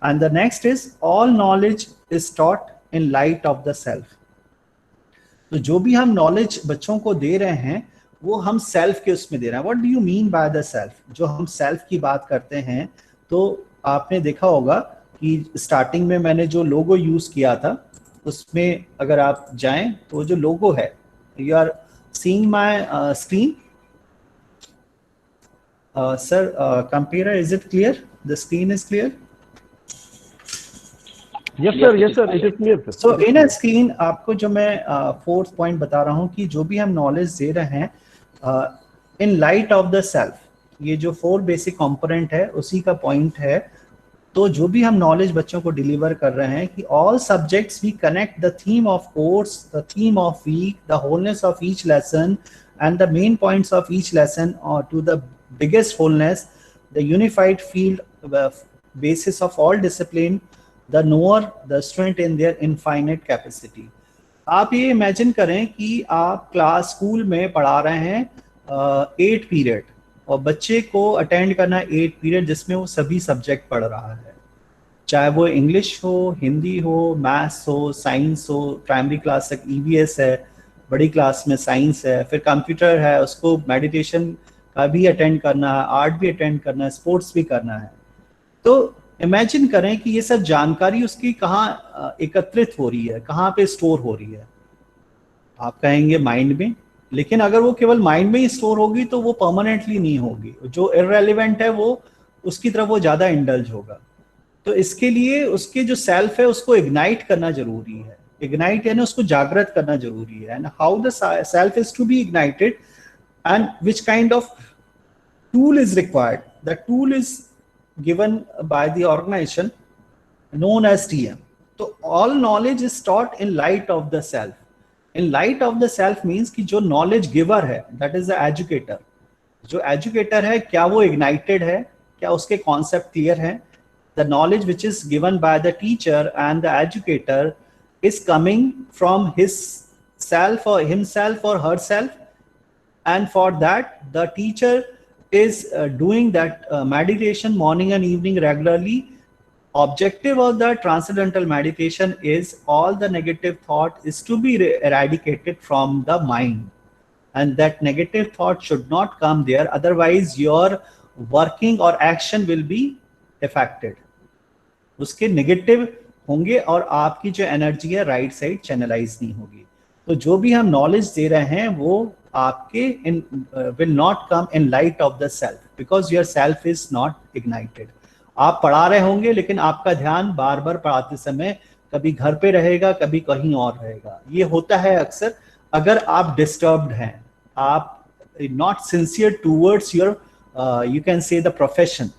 And the next is all knowledge is taught in light of the self. तो जो भी हम नॉलेज बच्चों को दे रहे हैं वो हम सेल्फ के उसमें दे रहे हैं. What do you mean by the self? जो हम सेल्फ की बात करते हैं तो आपने देखा होगा कि स्टार्टिंग में मैंने जो लोगो यूज किया था उसमें अगर आप जाएं तो जो लोगो है, you are seeing my screen sir, computer, is it clear? The screen is clear? Yes sir, yes sir, it is clear sir. So in a screen आपको जो मैं फोर्थ पॉइंट बता रहा हूँ कि जो भी हम नॉलेज दे रहे हैं इन लाइट ऑफ द सेल्फ, ये जो 4 बेसिक कंपोनेंट है उसी का पॉइंट है. तो जो भी हम नॉलेज बच्चों को डिलीवर कर रहे हैं कि all subjects we connect the theme of course, the theme of week, the wholeness of each lesson and the main points of each lesson to the biggest wholeness, the unified field basis of all discipline, the knower, the student in their infinite capacity. आप ये imagine करें कि आप class school में पढ़ा रहे हैं 8 period और बच्चे को अटेंड करना 8 पीरियड जिसमें वो सभी सब्जेक्ट पढ़ रहा है, चाहे वो इंग्लिश हो, हिंदी हो, मैथ्स हो, साइंस हो. प्राइमरी क्लास तक EVS है, बड़ी क्लास में साइंस है, फिर कंप्यूटर है, उसको मेडिटेशन का भी अटेंड करना है, आर्ट भी अटेंड करना है, स्पोर्ट्स भी करना है. तो इमेजिन करें कि ये सब जानकारी उसकी कहाँ एकत्रित हो रही है, कहाँ पे स्टोर हो रही है. आप कहेंगे माइंड में, लेकिन अगर वो केवल माइंड में ही स्टोर होगी तो वो परमानेंटली नहीं होगी. जो इररेलेवेंट है वो उसकी तरफ वो ज्यादा इंडल्ज होगा. तो इसके लिए उसके जो सेल्फ है उसको इग्नाइट करना जरूरी है. इग्नाइट यानी उसको जागृत करना जरूरी है. And how the self is to be ignited and which kind of tool is required. The tool is given by the organization known as TM. So all knowledge is taught in light of the self. In light of the self means कि जो knowledge giver है, that is the educator. जो educator है क्या वो ignited है, क्या उसके concept clear है? The knowledge which is given by the teacher and the educator is coming from his self or himself or herself, and for that the teacher is doing that meditation morning and evening regularly. Objective of the transcendental meditation is all the negative thought is to be eradicated from the mind, and that negative thought should not come there, otherwise your working or action will be affected. उसके negative होंगे और आपकी जो energy है right side channelise नहीं होगी. तो जो भी हम नॉलेज दे रहे हैं वो आपके will not come in light of the self, because your self is not ignited. आप पढ़ा रहे होंगे लेकिन आपका ध्यान बार बार पढ़ाते समय कभी घर पे रहेगा, कभी कहीं और रहेगा. ये होता है अक्सर अगर आप डिस्टर्ब्ड हैं, आप not sincere towards your you can say the profession.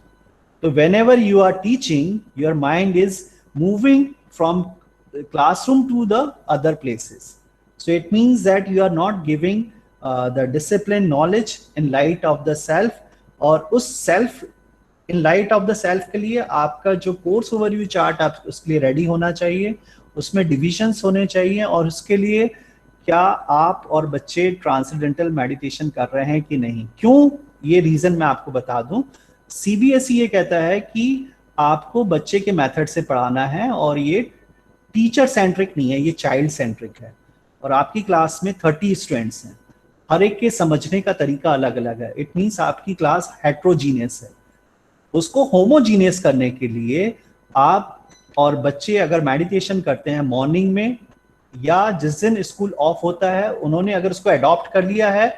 So whenever you are teaching, your mind is moving from the classroom to the other places. So it means that you are not giving the discipline knowledge in light of the self. और उस self in light of the self के लिए आपका जो course overview chart आप उसके लिए ready होना चाहिए, उसमें डिविजन्स होने चाहिए, और उसके लिए क्या आप और बच्चे ट्रांसेंडेंटल मेडिटेशन कर रहे हैं कि नहीं. क्यों, ये रीजन मैं आपको बता दूं. CBSE ये कहता है कि आपको बच्चे के मेथड से पढ़ाना है और ये टीचर सेंट्रिक नहीं है, ये चाइल्ड सेंट्रिक है. और आपकी क्लास में 30 स्टूडेंट्स हैं, हर एक के समझने का तरीका अलग अलग है. इट मीन्स आपकी क्लास हेट्रोजीनियस है. उसको होमोजीनियस करने के लिए आप और बच्चे अगर मेडिटेशन करते हैं मॉर्निंग में या जिस दिन स्कूल ऑफ होता है, उन्होंने अगर उसको अडॉप्ट कर लिया है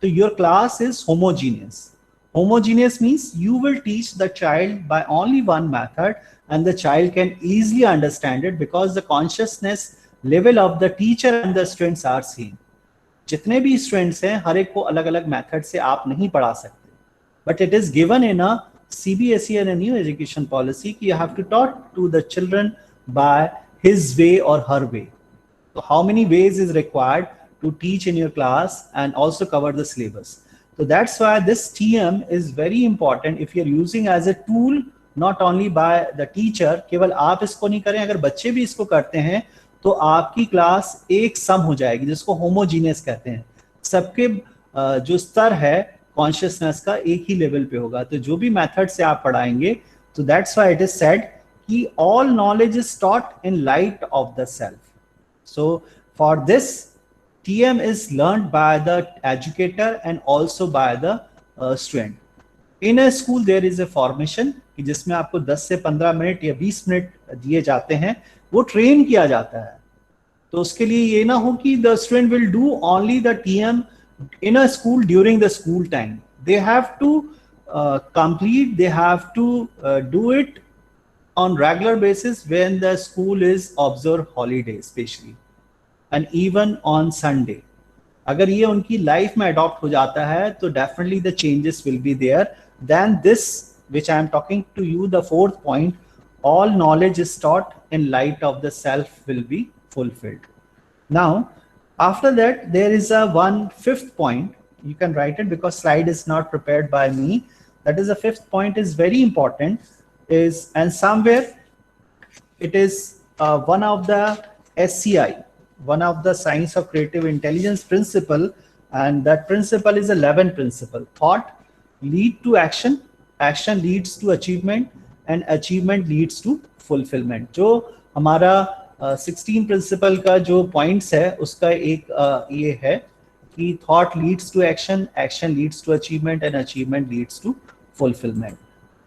तो your class is homogeneous. Homogeneous means you will teach the child by only one method and the child can easily understand it because the consciousness level of the teacher and the students are same. जितने भी students हैं हर एक को अलग अलग method से आप नहीं पढ़ा सकते, but it is given in a CBSE and a new education policy कि you have to taught to the children by his way or her way. So how many ways is required to teach in your class and also cover the syllabus. So that's why this TM is very important if you're using as a tool, not only by the teacher. केवल आप इसको नहीं करें, अगर बच्चे भी इसको करते हैं तो आपकी क्लास एक सम हो जाएगी, जिसको होमोजीनियस कहते हैं. सबके जो स्तर है कॉन्शियसनेस का एक ही लेवल पे होगा. तो जो भी मेथड से आप पढ़ाएंगे, तो that's why it is said कि all knowledge is taught in light of the self. So for this, TM is learned by the educator and also by the student. In a school there is a formation कि जिसमें आपको 10 से 15 minute या 20 minute दिए जाते हैं, वो train किया जाता है. तो उसके लिए ये ना हो कि the student will do only the TM in a school during the school time. They have to complete, they have to do it on regular basis when the school is observed holiday especially, and even on Sunday. अगर ये उनकी life में adopt हो जाता है तो definitely the changes will be there. Then this, which I am talking to you, the fourth point, all knowledge is taught in light of the self will be fulfilled. Now, after that, there is a one fifth point. You can write it because slide is not prepared by me. That is the fifth point is very important. Is and somewhere it is one of the SCI, one of the Science of Creative Intelligence principle, and that principle is 11 principle. Thought lead to action, action leads to achievement, and achievement leads to fulfillment. जो हमारा 16 principle का जो points है उसका एक ये है कि thought leads to action, action leads to achievement, and achievement leads to fulfillment.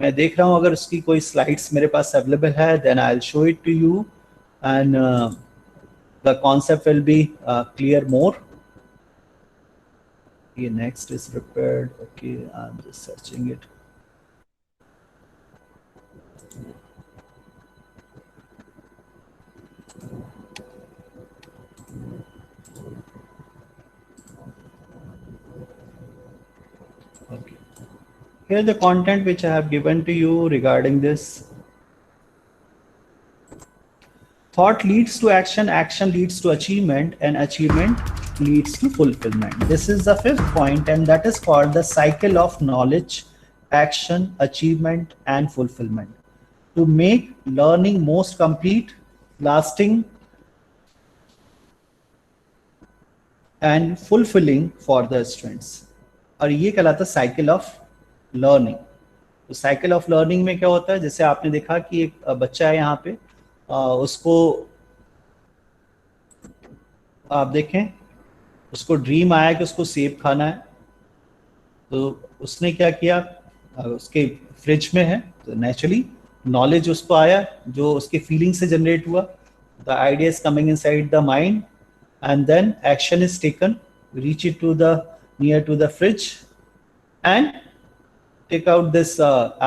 मैं देख रहा हूँ अगर उसकी कोई slides मेरे पास available है, then I'll show it to you, and the concept will be clear more. Okay, next is prepared. Okay, I'm just searching it. Okay. Here's the content which I have given to you regarding this. Thought leads to action, action leads to achievement, and achievement leads to fulfillment. This is the fifth point, and that is called the cycle of knowledge, action, achievement, and fulfillment. To make learning most complete, lasting, and fulfilling for the students. और ये कहलाता है cycle of learning. तो cycle of learning में क्या होता है, जैसे आपने देखा कि एक बच्चा है यहाँ पे, उसको आप देखें, उसको ड्रीम आया कि उसको सेब खाना है, तो उसने क्या किया, उसके फ्रिज में है, तो नेचुरली नॉलेज उसको आया जो उसके फीलिंग से जनरेट हुआ. The idea is coming inside the mind, and then action is taken, reach it to the near to the fridge and take out this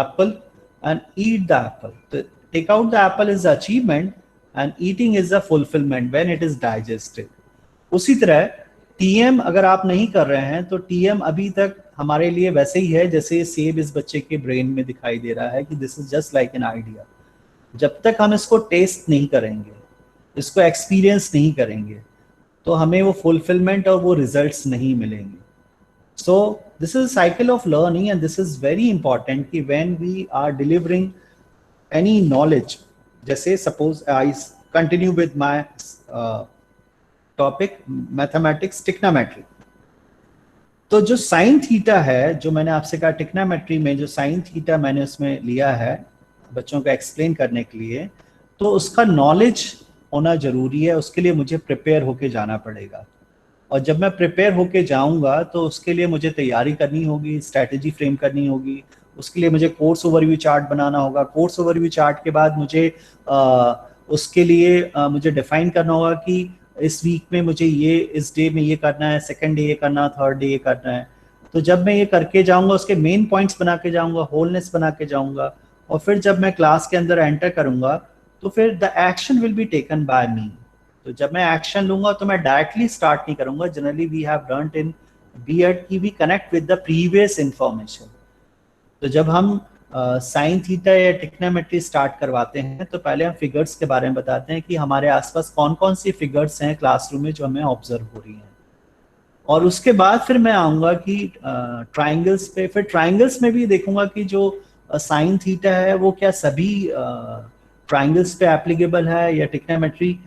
apple and eat the apple. So take out the apple is the achievement and eating is the fulfillment when it is digested. उसी तरह TM अगर आप नहीं कर रहे हैं तो TM अभी तक हमारे लिए वैसे ही है जैसे सेब इस बच्चे के ब्रेन में दिखाई दे रहा है कि this is just like an idea. जब तक हम इसको टेस्ट नहीं करेंगे, इसको एक्सपीरियंस नहीं करेंगे, तो हमें वो फुलफिलमेंट और वो रिजल्ट्स नहीं मिलेंगे. So this is cycle of learning and this is very important कि when we are delivering any knowledge, जैसे suppose I continue with my topic mathematics trigonometry. तो जो साइन थीटा है, जो मैंने आपसे कहा ट्रिग्नोमेट्री में जो साइन थीटा मैंने उसमें लिया है बच्चों को एक्सप्लेन करने के लिए, तो उसका नॉलेज होना जरूरी है. उसके लिए मुझे प्रिपेयर होके जाना पड़ेगा, और जब मैं प्रिपेयर होके जाऊंगा तो उसके लिए मुझे तैयारी करनी होगी, स्ट्रैटेजी फ्रेम करनी होगी. उसके लिए मुझे कोर्स ओवरव्यू चार्ट बनाना होगा. कोर्स ओवरव्यू चार्ट के बाद मुझे उसके लिए मुझे डिफाइन करना होगा कि इस वीक में मुझे ये, इस डे में ये करना है, सेकंड डे ये करना है, थर्ड डे ये करना है. तो जब मैं ये करके जाऊंगा, उसके मेन पॉइंट्स बना के जाऊंगा, होलनेस बना के जाऊंगा, और फिर जब मैं क्लास के अंदर एंटर करूंगा तो फिर the action will be taken by me. तो जब मैं एक्शन लूंगा तो मैं डायरेक्टली स्टार्ट नहीं करूंगा. Generally we have learned in BEd की we connect with the previous information. तो जब हम साइन थीटा या ट्रिग्नोमेट्री स्टार्ट करवाते हैं तो पहले हम फिगर्स के बारे में बताते हैं कि हमारे आसपास कौन कौन सी फिगर्स हैं क्लासरूम में जो हमें ऑब्जर्व हो रही हैं. और उसके बाद फिर मैं आऊँगा कि ट्राइंगल्स पे. फिर ट्राइंगल्स में भी देखूंगा कि जो साइन थीटा है वो क्या सभी ट्राइंगल्स पे एप्लीकेबल है, या ट्रिग्नोमेट्री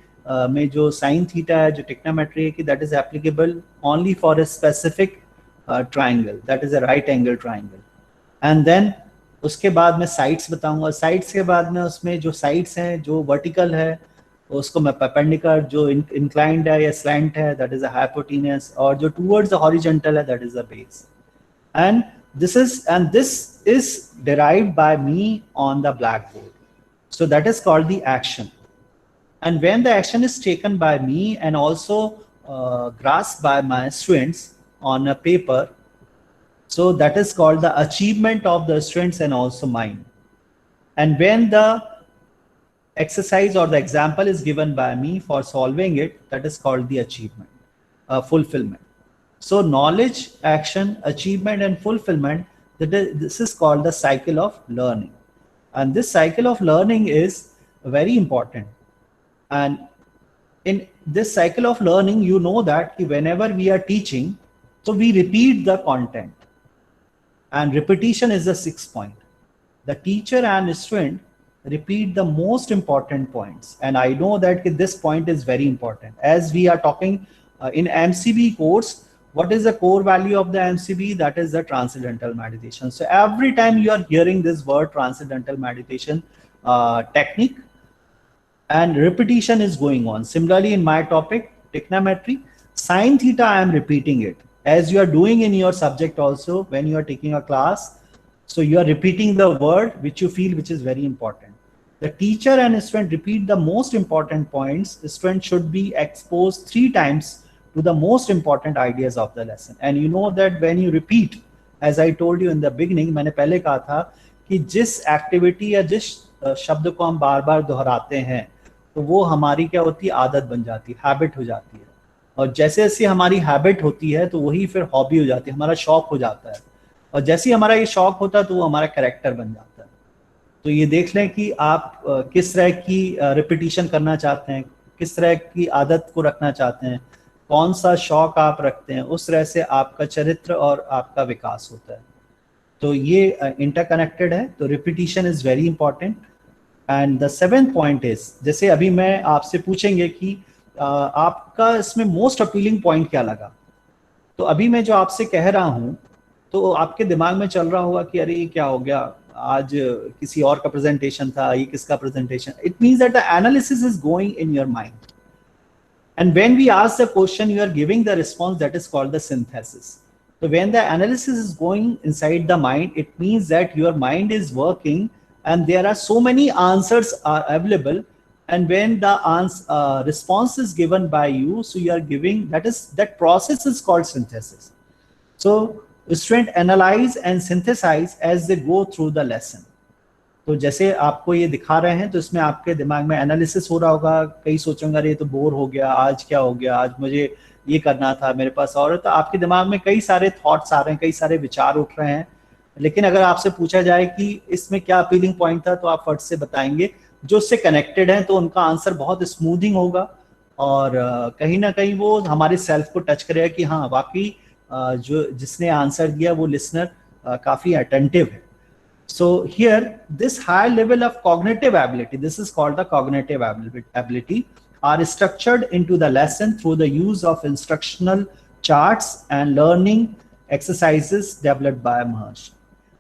में जो साइन थीटा है, जो ट्रिग्नोमेट्री है, कि that is applicable only for a specific triangle, that is a right angle triangle. And then उसके बाद मैं साइड्स बताऊंगा. साइड्स के बाद में उसमें जो साइड्स हैं, जो वर्टिकल है, उसको मैं perpendicular जो inclined है या slant है, that is a hypotenuse, और जो towards the horizontal है, that is the base. And this is derived by me on the blackboard. So that is called the action. And when the action is taken by me and also grasped by my students on a paper, so that is called the achievement of the students and also mine. And when the exercise or the example is given by me for solving it, that is called the achievement, fulfillment. So knowledge, action, achievement, and fulfillment, this is called the cycle of learning. And this cycle of learning is very important. And in this cycle of learning, you know that whenever we are teaching, so we repeat the content. And repetition is the 6th point. The teacher and student repeat the most important points. And I know that this point is very important. As we are talking in MCB course, what is the core value of the MCB? That is the transcendental meditation. So every time you are hearing this word transcendental meditation technique, and repetition is going on. Similarly, in my topic, trigonometry, sine theta, I am repeating it. As you are doing in your subject also, when you are taking a class, so you are repeating the word which you feel which is very important. The teacher and student repeat the most important points. The student should be exposed 3 times to the most important ideas of the lesson. And you know that when you repeat, as I told you in the beginning, मैंने पहले कहा था कि जिस activity या जिस शब्द को हम बार बार दोहराते हैं, तो वो हमारी क्या होती है, आदत बन जाती है, हैबिट हो जाती है. और जैसे जैसे हमारी हैबिट होती है तो वही फिर हॉबी हो जाती है, हमारा शौक हो जाता है. और जैसे ही हमारा ये शौक होता है तो वो हमारा कैरेक्टर बन जाता है. तो ये देख लें कि आप किस तरह की रिपीटिशन करना चाहते हैं, किस तरह की आदत को रखना चाहते हैं, कौन सा शौक आप रखते हैं, उस तरह से आपका चरित्र और आपका विकास होता है. तो ये इंटरकनेक्टेड है. तो repetition is very important. And the 7th point is, जैसे अभी मैं आपसे पूछेंगे कि आपका इसमें मोस्ट अपीलिंग पॉइंट क्या लगा, तो अभी मैं जो आपसे कह रहा हूं तो आपके दिमाग में चल रहा होगा कि अरे ये क्या हो गया, आज किसी और का प्रेजेंटेशन था, ये किसका presentation. It means that the analysis is going in your mind. And when we ask the question, you are giving the response, that is called the synthesis. So when the analysis is going inside the mind, it means that your mind is working and there are so many answers are available. And when the response is given by you, so you are giving, that process is called synthesis. So students analyze and synthesize as they go through the lesson. तो जैसे आपको ये दिखा रहे हैं तो इसमें आपके दिमाग में एनालिसिस हो रहा होगा. कई सोचेंगे अरे ये तो बोर हो गया, आज क्या हो गया, आज मुझे ये करना था, मेरे पास और. तो आपके दिमाग में कई सारे थॉट्स आ रहे हैं, कई सारे विचार उठ रहे हैं. लेकिन अगर आपसे पूछा जाए कि इसमें क्या अपीलिंग पॉइंट था, तो आप फट से बताएंगे. जो उससे कनेक्टेड है तो उनका आंसर बहुत स्मूथिंग होगा और कहीं ना कहीं वो हमारे सेल्फ को टच करेगा कि हाँ वाकई जो जिसने आंसर दिया वो लिसनर काफी अटेंटिव है. So here, this high level of cognitive ability, this is called the cognitive ability, are structured into the lesson through the use of instructional charts and learning exercises developed by Maharshi.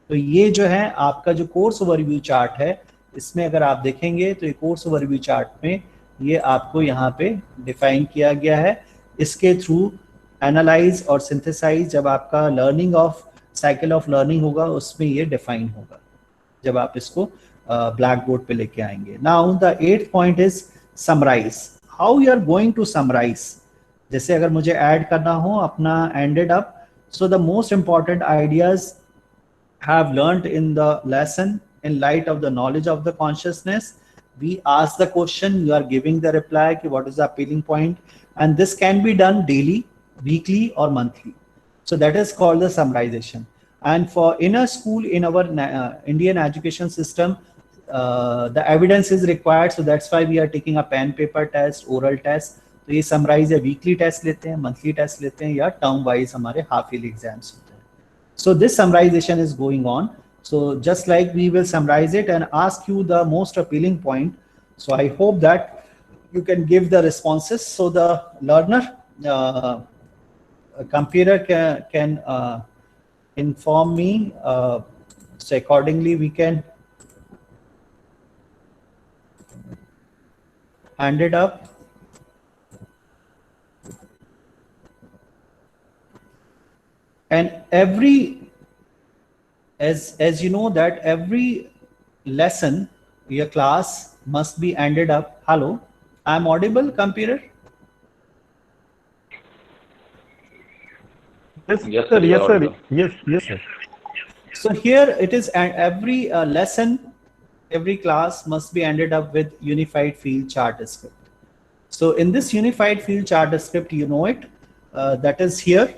तो ये जो है आपका जो course overview chart है, इसमें अगर आप देखेंगे तो ये कोर्स ओवरव्यू चार्ट में ये आपको यहाँ पे डिफाइन किया गया है. इसके थ्रू एनालाइज और सिंथेसाइज, जब आपका learning of cycle of learning होगा उसमें ये डिफाइन होगा जब आप इसको ब्लैक बोर्ड पे लेके आएंगे. Now the 8th point is summarise. How you are going to summarise. जैसे अगर मुझे ऐड करना हो अपना ended up, so the most important ideas have learned in the lesson in light of the knowledge of the consciousness. We ask the question, you are giving the reply कि what is the appealing point, and this can be done daily, weekly और monthly. So that is called the summarization. And for in a school, in our Indian education system, the evidence is required. So that's why we are taking a pen paper test, oral test. तो ये summarize या weekly test लेते हैं, monthly test लेते हैं या term wise हमारे half yearly exams होते हैं. So this summarization is going on. So just like we will summarize it and ask you the most appealing point. So I hope that you can give the responses. So the learner computer can inform me, so accordingly we can handed up and as you know that every lesson your class must be ended up. Hello, I'm audible, computer? Yes, Yes, sir. sir, you Yes, are sir. audible. Yes, yes, sir. So here it is, and every lesson, every class must be ended up with unified field chart script. So in this unified field chart script, you know it, that is here.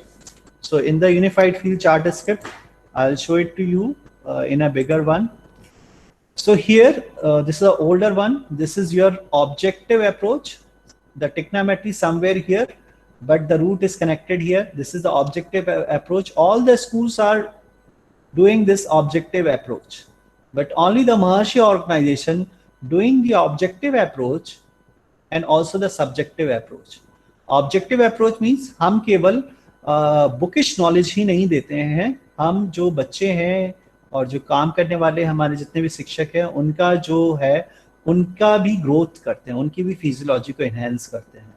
So in the unified field chart script, I'll show it to you in a bigger one. So here, this is an older one. This is your objective approach. The trigonometry somewhere here, but the root is connected here. This is the objective approach. All the schools are doing this objective approach, but only the Maharshi organization doing the objective approach and also the subjective approach. Objective approach means हम केवल bookish knowledge ही नहीं देते हैं, हम जो बच्चे हैं और जो काम करने वाले हमारे जितने भी शिक्षक हैं उनका जो है उनका भी ग्रोथ करते हैं, उनकी भी फिजियोलॉजी को एनहेंस करते हैं.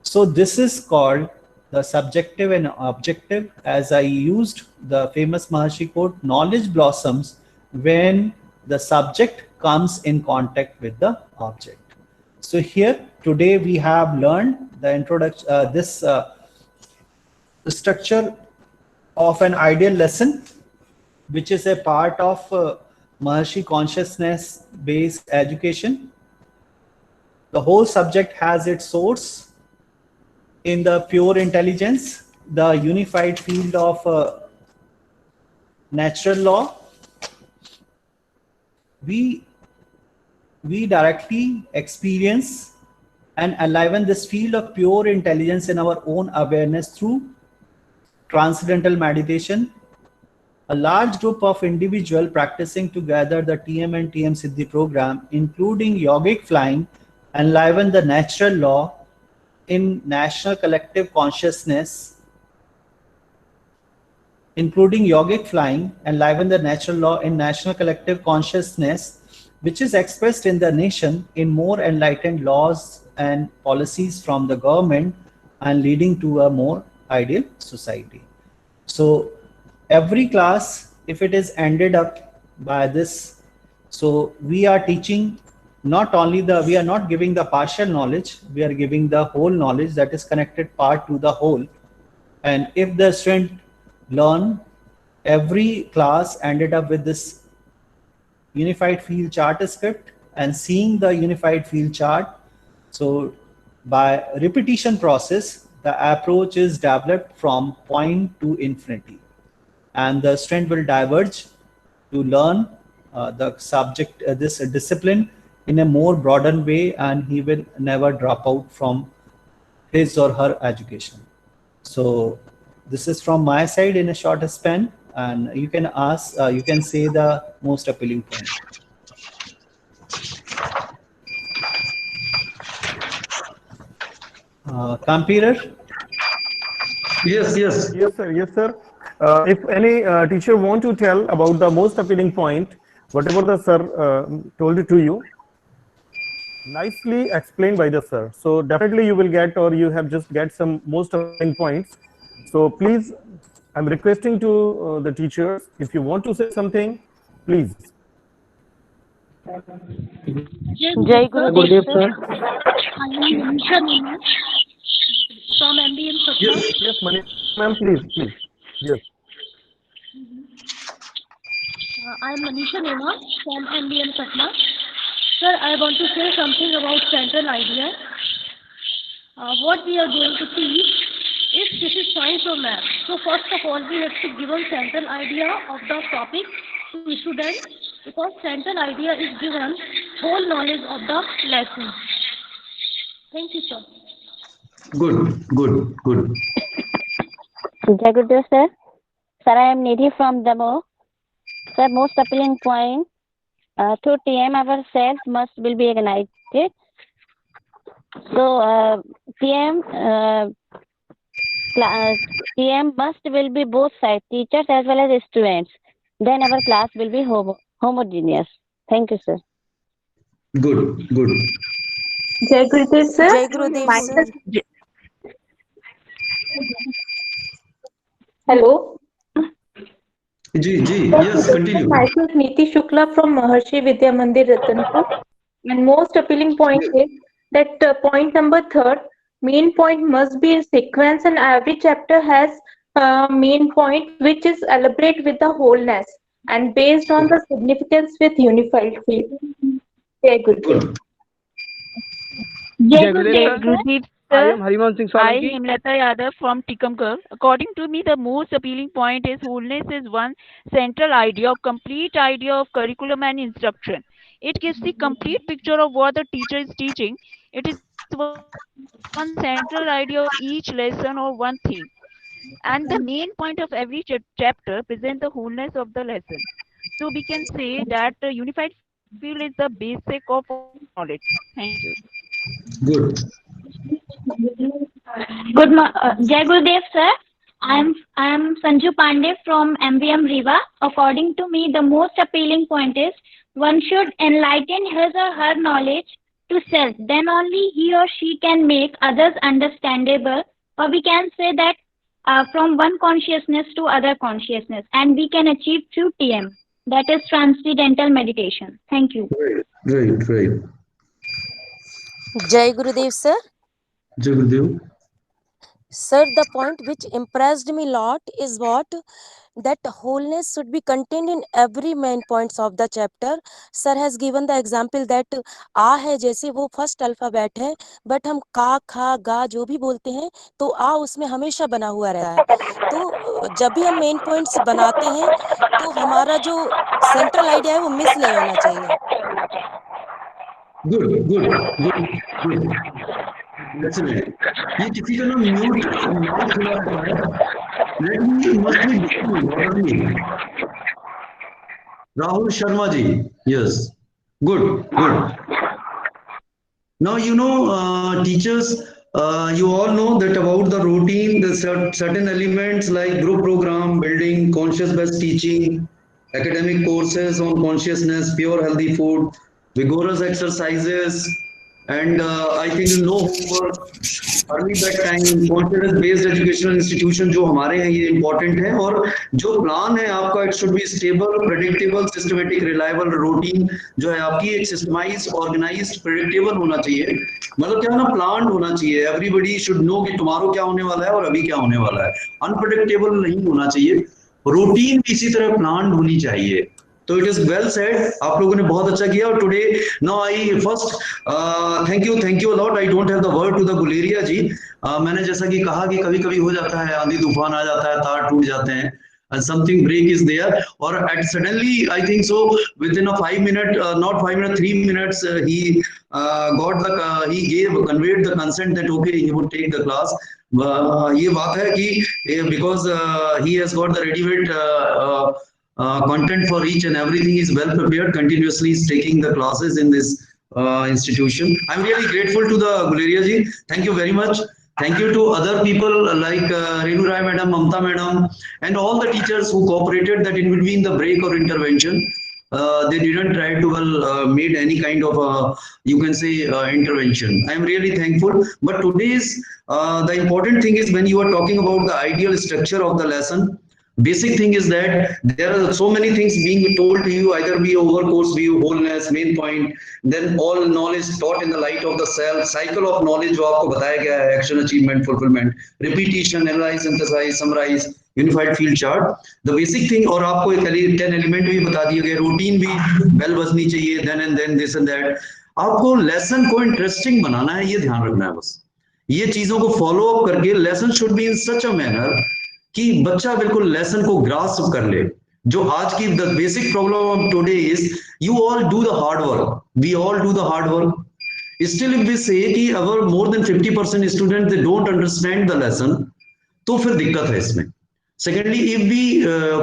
So this is called the subjective and objective, as I used the famous Maharshi quote, knowledge blossoms when the subject comes in contact with the object. So here today we have learned the introduction, this structure of an ideal lesson, which is a part of Maharshi consciousness based education. The whole subject has its source in the pure intelligence, the unified field of natural law. We directly experience and enliven this field of pure intelligence in our own awareness through transcendental meditation. A large group of individuals practicing together the TM and TM Siddhi program, including yogic flying, enliven the natural law in national collective consciousness, including yogic flying, enliven the natural law in national collective consciousness, which is expressed in the nation in more enlightened laws and policies from the government and leading to a more ideal society. So every class, if it is ended up by this, so we are teaching not only we are not giving the partial knowledge, we are giving the whole knowledge that is connected part to the whole. And if the student learn, every class ended up with this unified field chart script and seeing the unified field chart. So by repetition process, the approach is developed from point to infinity, and the student will diverge to learn the subject, this discipline in a more broadened way, and he will never drop out from his or her education. So this is from my side in a short span, and you can ask, you can say the most appealing point. Computer? Yes, yes. Yes, sir. Yes, sir. If any teacher want to tell about the most appealing point, whatever the sir told it to you, nicely explained by the sir. So definitely you will get, or you have just get some most appealing points. So please, I'm requesting to the teachers, if you want to say something, please. Jai Gurudev, sir. I am Manisha Nima from MBM Patna. Yes. Yes, ma'am, please, please. Yes. I am Manisha Nima from MBM Patna. Sir, I want to say something about central idea. What we are going to teach is this is science or math. So first of all, we have to give a central idea of the topic to students, because central idea is given whole knowledge of the lesson. Thank you, sir. Good, good, good. Jai Gurudev, sir. Sir, I am Nidhi from Damo. Sir, most appealing point, through TM ourselves will be ignited. So TM will be both sides, teachers as well as students. Then our class will be homogeneous. Thank you, sir. Good, good. Jai Gurudev sir. Jai Gurudev sir. Hello. Ji yes, continue. Myself Neeti Shukla from Maharshi Vidya Mandir Ratanpur. And most appealing point is that point number 3, main point must be in sequence, and every chapter has main point which is elaborate with the wholeness and based on the significance with unified field. Jai Gurudev. Jai Gurudev sir. I am Hariman Singh I, Solanki. Himlata Yadav from Tikamkar. According to me, the most appealing point is wholeness is one central idea of complete idea of curriculum and instruction. It gives the complete picture of what the teacher is teaching. It is one central idea of each lesson or one theme. And the main point of every chapter presents the wholeness of the lesson. So we can say that the unified field is the basic of all knowledge. Thank you. Good. Jai Gurudev sir. I am Sanju Pandey from MVM Riva. According to me, the most appealing point is one should enlighten his or her knowledge to self. Then only he or she can make others understandable, or we can say that from one consciousness to other consciousness, and we can achieve through TM. That is transcendental meditation. Thank you. Right. Jai Gurudev sir. Jai Gurudev. Sir, the point which impressed me a lot is that wholeness should be contained in every main points of the chapter. Sir has given the example that आ है जैसे वो first alphabet है, but हम का खा गा जो भी बोलते हैं तो आ उसमें हमेशा बना हुआ रहता है. तो जब भी हम मेन पॉइंट्स बनाते हैं तो हमारा जो सेंट्रल आइडिया है वो मिस नहीं होना चाहिए. Good. Excellent. ये किसी का ना म्यूट खुला रहता है. Let me must be listening. Rahul Sharma ji. Yes. Good. Now teachers, you all know that about the routine, the certain elements like group program, building, conscious-based teaching, academic courses on consciousness, pure healthy food, vigorous exercises, and I think no homework, early bedtime, confidence-based educational institution जो हमारे हैं ये important है. और जो plan है आपका, it should be stable, predictable, systematic, reliable, routine जो है आपकी एक systemized, organized, predictable होना चाहिए. मतलब क्या ना planned होना चाहिए. Everybody should know कि tomorrow क्या होने वाला है और अभी क्या होने वाला है. Unpredictable नहीं होना चाहिए. Routine भी इसी तरह planned होनी चाहिए. तो इट इज वेल सेड. आप लोगों ने बहुत अच्छा किया. और today now I first thank you a lot. I don't have the word to the Guleria ji. मैंने जैसा कि कहा कि कभी कभी हो जाता है, आंधी तूफान आ जाता है, तार टूट जाते हैं, something break is there, or at suddenly I think so within a 5 minute, not 5 minutes, 3 minutes, he conveyed the consent that okay he would take the class. ये बात है कि because he has got the ready-made content for each and everything, is well prepared, continuously is taking the classes in this institution. I'm really grateful to the Guleria ji. Thank you very much. Thank you to other people like Renu Rai madam, Mamta madam, and all the teachers who cooperated that in between the break or intervention. They didn't try to made any kind of you can say intervention. I am really thankful. But today's the important thing is when you are talking about the ideal structure of the lesson, basic thing is that there are so many things being told to you, either be over course view, wholeness, main point, then all knowledge taught in the light of the self, cycle of knowledge जो आपको बताया गया है, action, achievement, fulfillment, repetition, analyze, synthesize, summarize, unified field chart. The basic thing, और आपको एक 10 element भी बता दिए गए, routine भी bell बजनी चाहिए, then and then this and that. आपको lesson को interesting बनाना है, ये ध्यान रखना है बस. ये चीजों को follow up करके lesson should be in such a manner कि बच्चा बिल्कुल लेसन को ग्रास्प कर ले. जो आज की the basic problem of today is you all do the hard work, we all do the hard work. Still if we say कि अगर more than 50% student they don't understand the lesson, तो फिर दिक्कत है इसमें. Secondly, if we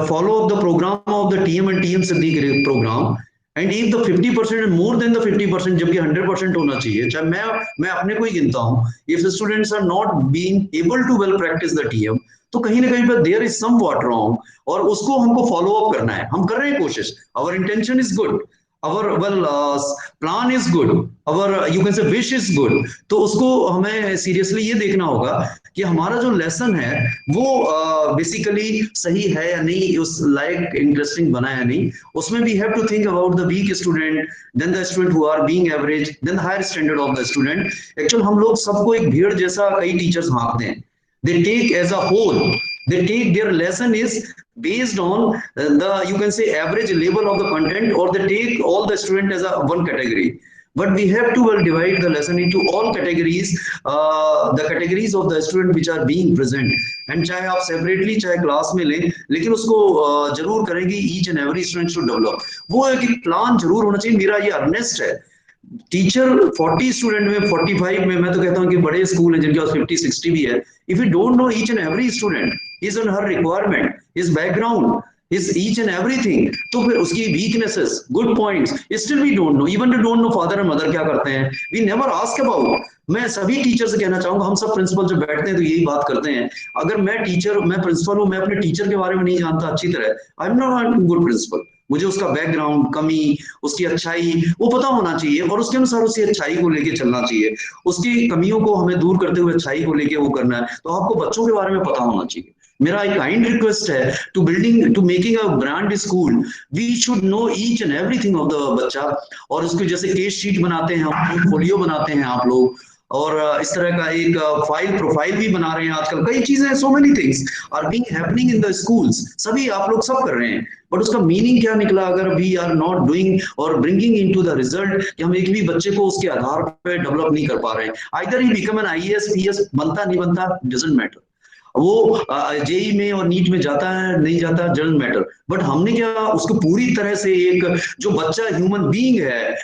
follow up the program of the TM and TM Siddhi program, and if the 50% more than the 50%, जबकि 100% होना चाहिए, चाहे मैं अपने को ही गिनता हूं, if students are not being able to well practice the TM, तो कहीं ना कहीं पर there is somewhat wrong, और उसको हमको फॉलो अप करना है. हम कर रहे हैं कोशिश, our intention is good. our plan is good, our you can say wish is good, तो उसको हमें seriously ये देखना होगा कि हमारा जो lesson है वो basically सही है या नहीं, उस लायक interesting बना है नहीं, उसमें we have to think about the weak student, then the student who are being average, then the higher standard of the student. Actually हम लोग सबको एक भीड़ जैसा कई teachers भागते हैं. They take as a whole, they take their lesson is based on the, you can say, average level of the content, or they take all the student as a one category. But we have to well divide the lesson into all categories, the categories of the student which are being present. And चाहे आप separately चाहे class में लें, लेकिन उसको जरूर करेंगे each and every student should develop. वो एक प्लान जरूर होना चाहिए. मेरा ये अर्नेस्ट है. टीचर 40 स्टूडेंट में 45 में, मैं तो कहता हूँ कि बड़े स्कूल हैं जिनके पास 50-60 भी है. If you don't know each and every student, his and her requirement, his background, his each and everything, तो फिर उसकी weaknesses, good points, still we don't know. Even we don't know father and mother क्या करते हैं. We never ask about. मैं सभी teacher से कहना चाहूंगा, हम सब प्रिंसिपल जब बैठते हैं तो यही बात करते हैं. अगर मैं टीचर, मैं प्रिंसिपल हूँ, मैं अपने टीचर के बारे में नहीं जानता अच्छी तरह, I am not good principal. मुझे उसका बैकग्राउंड, कमी, उसकी अच्छाई वो पता होना चाहिए और उसके अनुसार उसकी अच्छाई को लेके चलना चाहिए. उसकी कमियों को हमें दूर करते हुए अच्छाई को लेके वो करना है. तो आपको बच्चों के बारे में पता होना चाहिए. मेरा एक काइंड रिक्वेस्ट है, to making a brand school, we should know each and everything of the बच्चा. और उसको जैसे केस शीट बनाते हैं, पोर्टफोलियो बनाते हैं आप लोग, और इस तरह का एक फाइल प्रोफाइल भी बना रहे हैं आजकल. कई चीजें, so many things are being happening in the schools. सभी आप लोग सब कर रहे हैं, बट उसका मीनिंग क्या निकला अगर वी आर नॉट डूइंग और ब्रिंगिंग इनटू द रिजल्ट, कि हम एक भी बच्चे को उसके आधार पे डेवलप नहीं कर पा रहे हैं. Either he become an IAS, PS, बनता नहीं बनता डजंट मैटर. वो जेई में और नीट में जाता है नहीं जाता डजंट मैटर. बट हमने क्या उसको पूरी तरह से एक जो बच्चा ह्यूमन बीइंग है,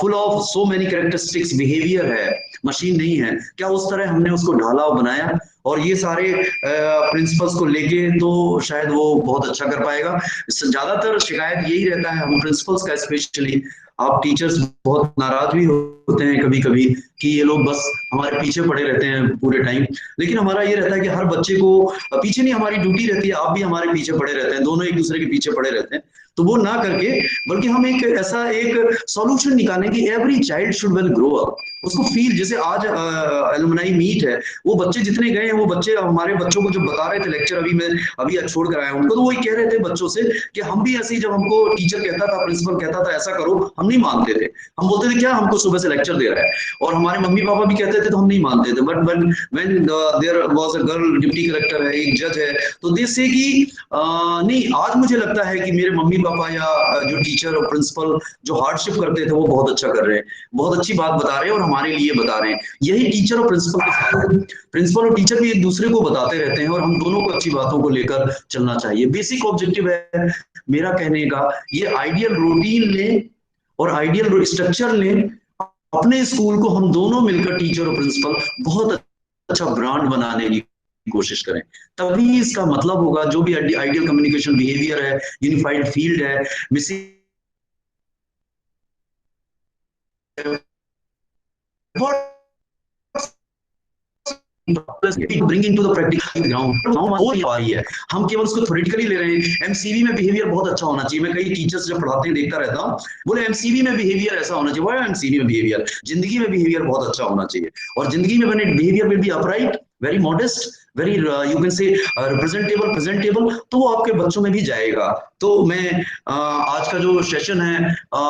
full of so many characteristics, behaviour है, मशीन नहीं है, क्या उस तरह हमने उसको ढाला और बनाया. और ये सारे प्रिंसिपल्स को लेके तो शायद वो बहुत अच्छा कर पाएगा. ज्यादातर शिकायत यही रहता है हम प्रिंसिपल्स का, स्पेशली आप टीचर्स बहुत नाराज भी होते हैं कभी कभी कि ये लोग बस हमारे पीछे पड़े रहते हैं पूरे टाइम. लेकिन हमारा ये रहता है कि हर बच्चे को पीछे नहीं, हमारी ड्यूटी रहती है, आप भी हमारे पीछे पड़े रहते हैं, दोनों एक दूसरे के पीछे पड़े रहते हैं. तो वो ना करके बल्कि हम एक ऐसा एक सॉल्यूशन निकालें कि every child should well grow up. उसको फील, जैसे आज एलुमनाई मीट है, वो बच्चे जितने गए हैं, वो बच्चे हमारे बच्चों को जो बता रहे थे लेक्चर, अभी छोड़ कर आया उनको, तो वही कह रहे थे बच्चों से कि हम भी ऐसे ही, जब हमको टीचर कहता था, प्रिंसिपल कहता था ऐसा करो, हम नहीं मानते थे. हम बोलते थे क्या हमको सुबह से लेक्चर दे रहा है, और हमारे मम्मी पापा भी कहते थे तो हम नहीं मानते थे. But when there was a girl deputy collector है, एक जज है, तो दे से कि नहीं, आज मुझे लगता है कि मेरे मम्मी पापा या जो टीचर और प्रिंसिपल जो हार्डशिप करते थे वो बहुत अच्छा कर रहे हैं, बहुत अच्छी बात बता रहे हैं और हमारे लिए बता रहे हैं. यही टीचर और प्रिंसिपल के साथ है. प्रिंसिपल और टीचर भी एक दूसरे को बताते रहते हैं और हम दोनों को अच्छी बातों को लेकर चलना चाहिए. बेसिक ऑब्जेक्टिव है मेरा कहने का, ये आइडियल रूटीन लें और आइडियल स्ट्रक्चर लें. अपने स्कूल को हम दोनों मिलकर, टीचर और प्रिंसिपल, बहुत अच्छा ब्रांड बनाने की कोशिश करें. तभी इसका मतलब होगा जो भी आइडियल कम्युनिकेशन बिहेवियर है, यूनिफाइड फील्ड है, missing bring into the practical ground. हो नहीं पा रही है, हम केवल उसको थ्योरेटिकली ले रहे हैं. एमसीवी में बिहेवियर बहुत अच्छा होना चाहिए. मैं कई टीचर्स जब पढ़ाते हैं देखता रहता हूँ, बोले एमसीवी में बिहेवियर ऐसा होना चाहिए. व्हाई एमसीवी में बिहेवियर? जिंदगी में बिहेवियर बहुत अच्छा होना चाहिए. और जिंदगी में बने behaviour will be upright, very modest, very you can say representable, presentable, तो वो आपके बच्चों में भी जाएगा. तो मैं आज का जो सेशन है,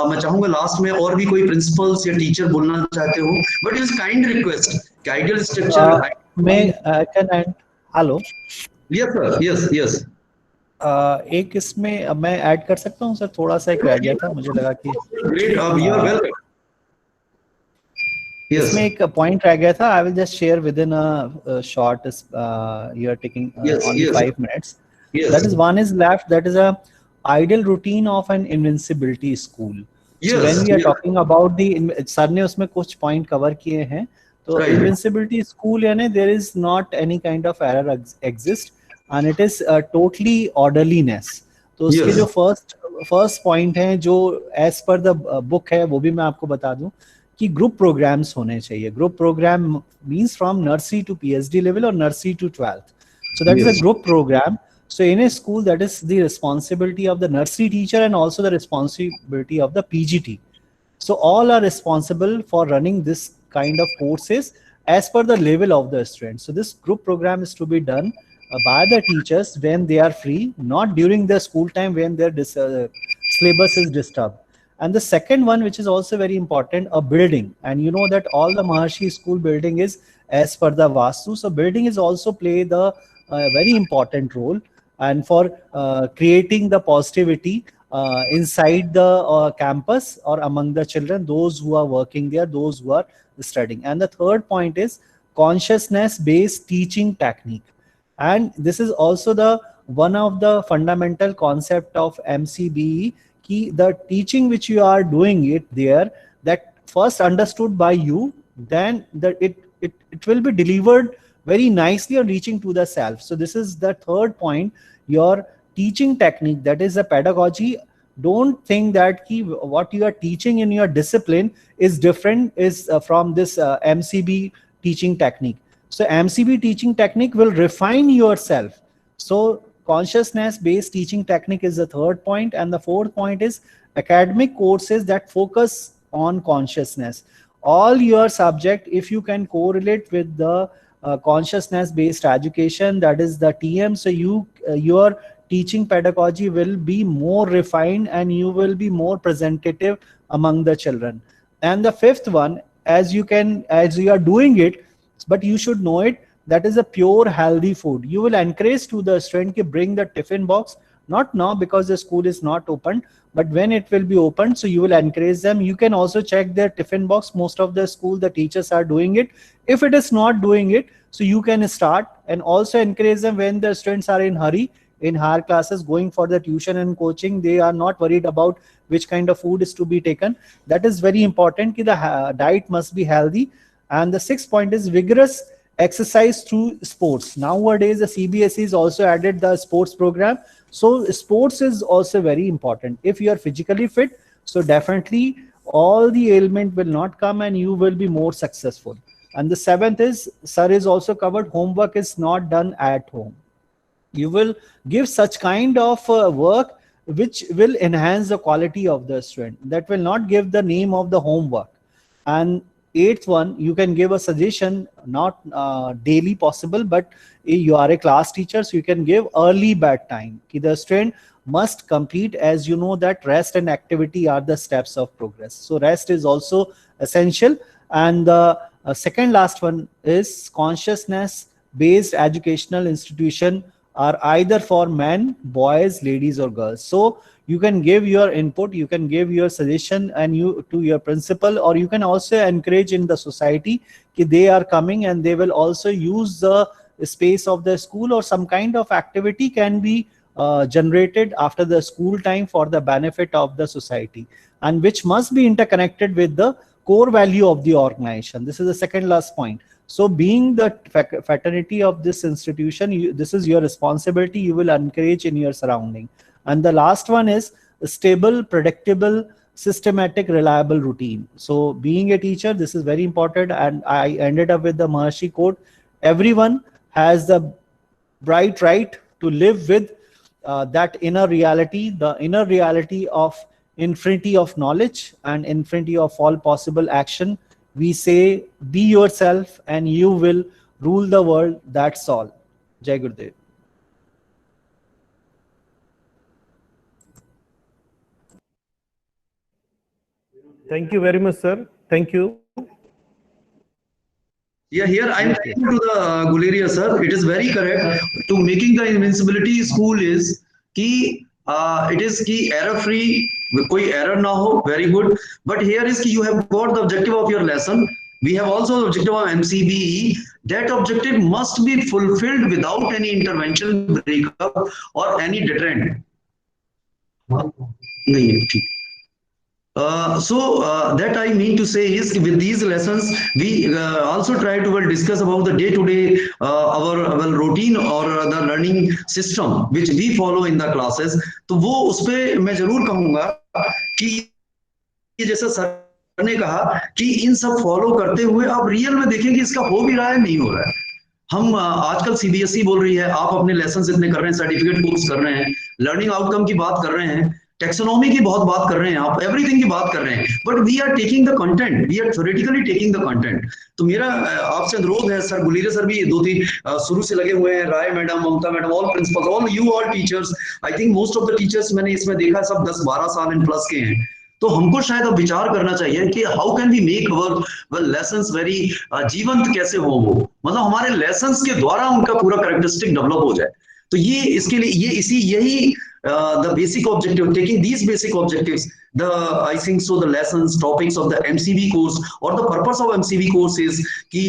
मैं चाहूंगा लास्ट में और भी कोई प्रिंसिपल्स या टीचर बोलना चाहते हो, but is kind request, ideal structure मैं can add. Hello, yes sir, yes yes. एक इसमें अब मैं ऐड कर सकता हूँ सर, थोड़ा सा एक रह गया था, मुझे लगा कि great, you are welcome. Yes. इसमें एक पॉइंट रह गया था. I will just share with in a short, you are taking only 5 minutes. That is, one is left, that is a ideal routine of an invincibility school. So when we are talking about the, sir ने उसमें कुछ point cover किए हैं. तो invincibility school यानी there is not any kind of error exist and it is totally orderliness. तो उसके जो फर्स्ट पॉइंट है जो एज पर द बुक है, वो भी मैं आपको बता दूं कि ग्रुप प्रोग्राम्स होने चाहिए. Group program means from nursery to PhD level और nursery to 12th. So that is a group program. So in a school, that is the responsibility of the nursery teacher and also the responsibility of the PGT. So all are responsible for running this kind of courses as per the level of the student. So this group program is to be done by the teachers when they are free, not during the school time when their syllabus is disturbed. And the second one, which is also very important, a building. And you know that all the Maharshi school building is as per the Vastu. So building is also play the very important role, and for creating the positivity inside the campus or among the children, those who are working there, those who are studying. And the third point is consciousness-based teaching technique. And this is also the one of the fundamental concept of MCBE, the teaching which you are doing it there, that first understood by you, then it will be delivered very nicely on reaching to the self. So this is the third point, your teaching technique, that is a pedagogy. Don't think that what you are teaching in your discipline is different from this MCB teaching technique. So MCB teaching technique will refine yourself. So consciousness-based teaching technique is the third point. And the fourth point is academic courses that focus on consciousness. All your subject, if you can correlate with the consciousness-based education, that is the TM, so your teaching pedagogy will be more refined and you will be more presentative among the children. And the fifth one, as you are doing it, but you should know it, that is a pure healthy food. You will encourage to the student to bring the tiffin box, not now because the school is not open, but when it will be open, so you will encourage them. You can also check their tiffin box. Most of the school, the teachers are doing it. If it is not doing it, so you can start, and also encourage them when the students are in hurry, in higher classes, going for the tuition and coaching, they are not worried about which kind of food is to be taken. That is very important. The diet must be healthy. And the sixth point is vigorous exercise through sports. Nowadays, the CBSE has also added the sports program. So sports is also very important. If you are physically fit, so definitely all the ailment will not come and you will be more successful. And the seventh is, sir is also covered, homework is not done at home. You will give such kind of work which will enhance the quality of the student. That will not give the name of the homework. And eighth one, you can give a suggestion, not daily possible, but you are a class teacher, so you can give early bedtime. The student must complete, as you know that rest and activity are the steps of progress. So rest is also essential. And the second last one is consciousness-based educational institution are either for men, boys, ladies, or girls. So you can give your input, you can give your suggestion and to your principal, or you can also encourage in the society that they are coming and they will also use the space of the school, or some kind of activity can be generated after the school time for the benefit of the society, and which must be interconnected with the core value of the organization. This is the second last point. So being the fraternity of this institution, this is your responsibility. You will encourage in your surrounding. And the last one is a stable, predictable, systematic, reliable routine. So being a teacher, this is very important. And I ended up with the Maharshi quote: everyone has the right to live with that inner reality, the inner reality of infinity of knowledge and infinity of all possible action. We say, be yourself and you will rule the world. That's all. Jai Gurudev. Thank you very much, sir. Thank you. Yeah, here I'm to the Guleria, sir. It is very correct. To making the invincibility school is key. It is key error free. Koi error na ho. Very good. But here is key. You have got the objective of your lesson. We have also the objective of MCBE. That objective must be fulfilled without any intervention, breakup, or any deterrent. That I mean to say is, with these lessons, we also try to discuss about the day-to-day our routine or the learning system which we follow in the classes. तो वो उसपे मैं जरूर कहूँगा कि जैसा sir ने कहा कि इन सब फॉलो करते हुए आप रियल में देखें कि इसका हो भी रहा है, नहीं हो रहा है. हम आजकल सीबीएसई बोल रही है आप अपने लेसन इतने कर रहे हैं, सर्टिफिकेट कोर्स कर रहे हैं, लर्निंग आउटकम की बात कर रहे हैं, टेक्सोनॉमी की बहुत बात कर रहे हैं, आप एवरीथिंग की बात कर रहे हैं, but we are taking the content, we are theoretically taking the content. तो मेरा आपसे अनुरोध है, सर गुलेरिया सर भी 2-3 शुरू से लगे हुए हैं, Rai madam, Mamata madam, all principals, all you all teachers, I think most of the teachers मैंने इसमें देखा सब 10-12 साल इन प्लस के हैं। तो हमको शायद अब विचार करना चाहिए कि how can we make our lessons very जीवंत कैसे हो, वो मतलब हमारे लेसन्स के द्वारा उनका पूरा कैरेक्टरिस्टिक डेवलप हो जाए। तो ये इसके लिए यही the basic objective, taking these basic objectives, I think so the lessons, topics of the MCV course, or the purpose of MCV course is कि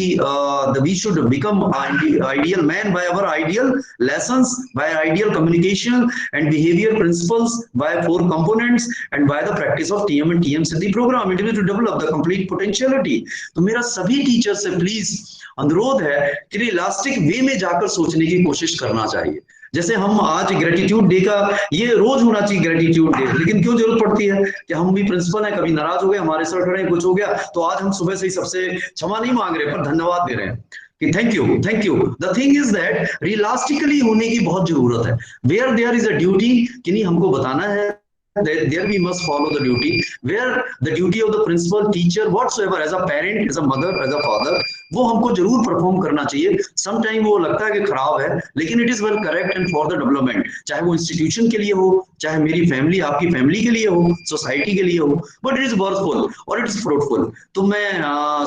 we should become ideal man by our ideal lessons, by ideal communication and behavior principles, by 4 components and by the practice of TM and TM Siddhi program, it will to develop the complete potentiality। तो मेरा सभी teacher से please अनुरोध है कि elastic वे में जाकर सोचने की कोशिश करना चाहिए। जैसे हम आज ग्रेटिट्यूड डे का, ये रोज होना चाहिए ग्रेटिट्यूड डे, लेकिन क्यों जरूरत पड़ती है कि हम भी प्रिंसिपल हैं, कभी नाराज हो गए, हमारे सर खड़े कुछ हो गया तो आज हम सुबह से ही सबसे क्षमा नहीं मांग रहे पर धन्यवाद दे रहे हैं कि thank you thank you. The thing is that realistically होने की बहुत जरूरत है। Where there is a duty कि नहीं हमको बताना है, there we must follow the duty, where the duty of the principal, teacher, whatsoever, as a parent, as a mother, as a father, वो हमको जरूर परफॉर्म करना चाहिए। सम टाइम वो लगता है कि खराब है, लेकिन it is well correct and for the development, चाहे वो इंस्टीट्यूशन के लिए हो, चाहे मेरी फैमिली, आपकी फैमिली के लिए हो, सोसाइटी के लिए हो, बट इट इज वर्थफुल और इट इज फ्रूटफुल। तो मैं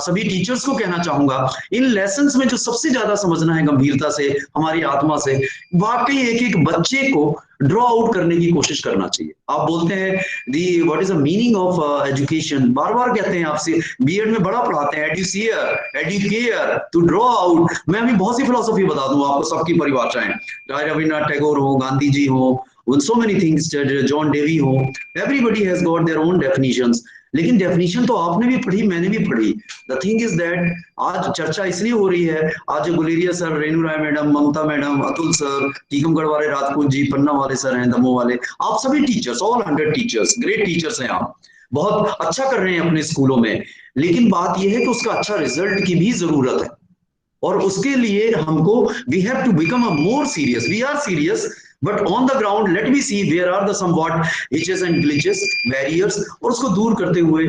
सभी टीचर्स को कहना चाहूंगा, इन लेसन्स में जो सबसे ज्यादा समझना है गंभीरता से, हमारी आत्मा से, वाकई एक एक बच्चे को ड्रॉ आउट करने की कोशिश करना चाहिए। आप बोलते हैं the what is the meaning of education, बार बार कहते हैं आपसे, बीएड में बड़ा पढ़ाते हैं, educere, educare, to draw out. मैं अभी बहुत सी फिलोसफी बता दूं आपको, सबकी परिभाषाएं, चाहे रविन्द्रनाथ टैगोर हो, गांधी जी हो, so many things, John Dewey हो, everybody has got their own definitions, लेकिन डेफिनेशन तो आपने भी पढ़ी, मैंने भी पढ़ी। द थिंग इज दैट आज चर्चा इसलिए हो रही है, आज गुलेरिया सर, रेणु राय madam, Mamata madam, Atul sir, Tikamgarh वाले राजपूत जी, पन्ना वाले सर हैं, दमोह वाले, आप सभी teachers, all 100 teachers, great teachers हैं, आप बहुत अच्छा कर रहे हैं अपने स्कूलों में, लेकिन बात यह है कि उसका अच्छा रिजल्ट की भी जरूरत है, और उसके लिए हमको we have to become a more serious, we are serious, but on the ground let me see where are the somewhat hitches and glitches, barriers, और उसको दूर करते हुए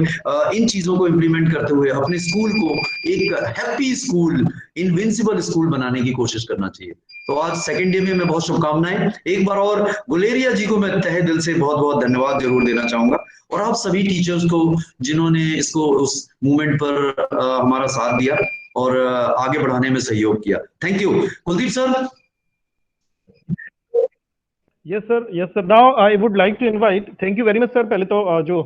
इन चीजों को इंप्लीमेंट करते हुए अपने स्कूल को एक हैप्पी स्कूल, इनविंसिबल स्कूल बनाने की कोशिश करना चाहिए। तो आज सेकेंड डे में मैं बहुत शुभकामनाएं, एक बार और गुलेरिया जी को मैं तहे दिल से बहुत बहुत धन्यवाद जरूर देना चाहूंगा, और आप सभी टीचर्स को जिन्होंने इसको उस मूवमेंट पर हमारा साथ दिया और आगे बढ़ाने में सहयोग किया। Thank you. Kuldeep sir. Yes sir, now I would like to invite, thank you very much sir. पहले तो जो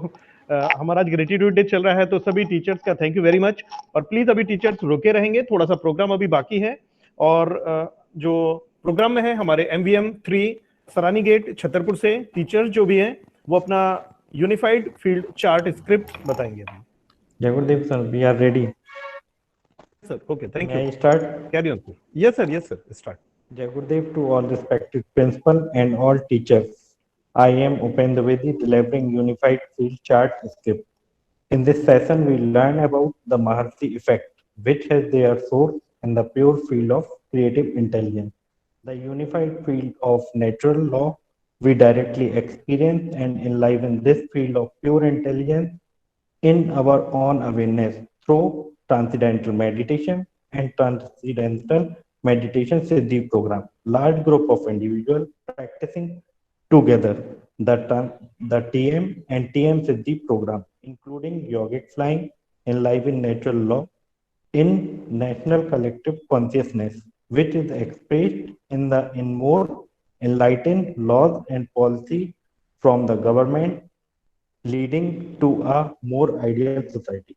हमारा आज ग्रेटिट्यूड डे चल रहा है तो सभी टीचर्स का थैंक यू वेरी मच, और प्लीज अभी टीचर्स रुके रहेंगे, थोड़ा सा प्रोग्राम अभी बाकी है, और जो प्रोग्राम में है हमारे MVM 3 सरानी गेट छतरपुर से टीचर्स जो भी हैं वो अपना यूनिफाइड फील्ड चार्ट स्क्रिप्ट बताएंगे। जय गुरुदेव sir, we are ready sir. Okay, thank you. Start, carry on. Yes sir, start. Jai Gurudev to all respected principal and all teachers. I am Upen Dwivedi, delivering unified field chart script. In this session, we learn about the Maharshi effect, which has their source in the pure field of creative intelligence. The unified field of natural law, we directly experience and enliven this field of pure intelligence in our own awareness through transcendental meditation and transcendental meditation Siddhi program. Large group of individuals practicing together the TM and TM Siddhi program, including yogic flying, enliven natural law in national collective consciousness, which is expressed in more enlightened laws and policy from the government, leading to a more ideal society.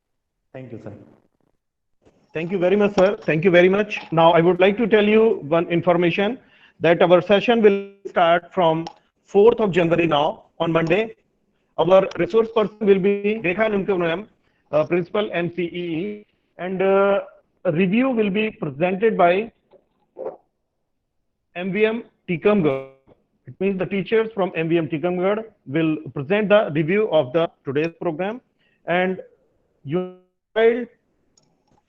Thank you, sir. Thank you very much, sir. Thank you very much. Now, I would like to tell you one information that our session will start from 4th of January now, on Monday. Our resource person will be Rekha Nunkamayam, Principal MCEE, and a review will be presented by MVM Tikamgarh. It means the teachers from MVM Tikamgarh will present the review of the today's program, and unified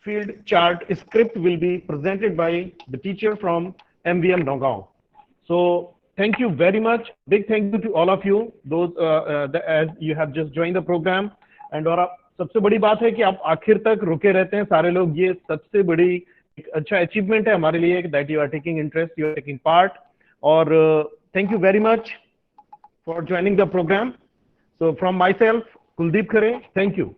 field chart script will be presented by the teacher from MVM Nagaon. So thank you very much. Big thank you to all of you, those as you have just joined the program. And और सबसे बड़ी बात है कि आप आखिर तक रुके रहते हैं सारे लोग, ये सबसे बड़ी एक अच्छा अचीवमेंट है हमारे लिए, that you are taking interest, you are taking part. और thank you very much for joining the program. So from myself, Kuldeep Khare, thank you.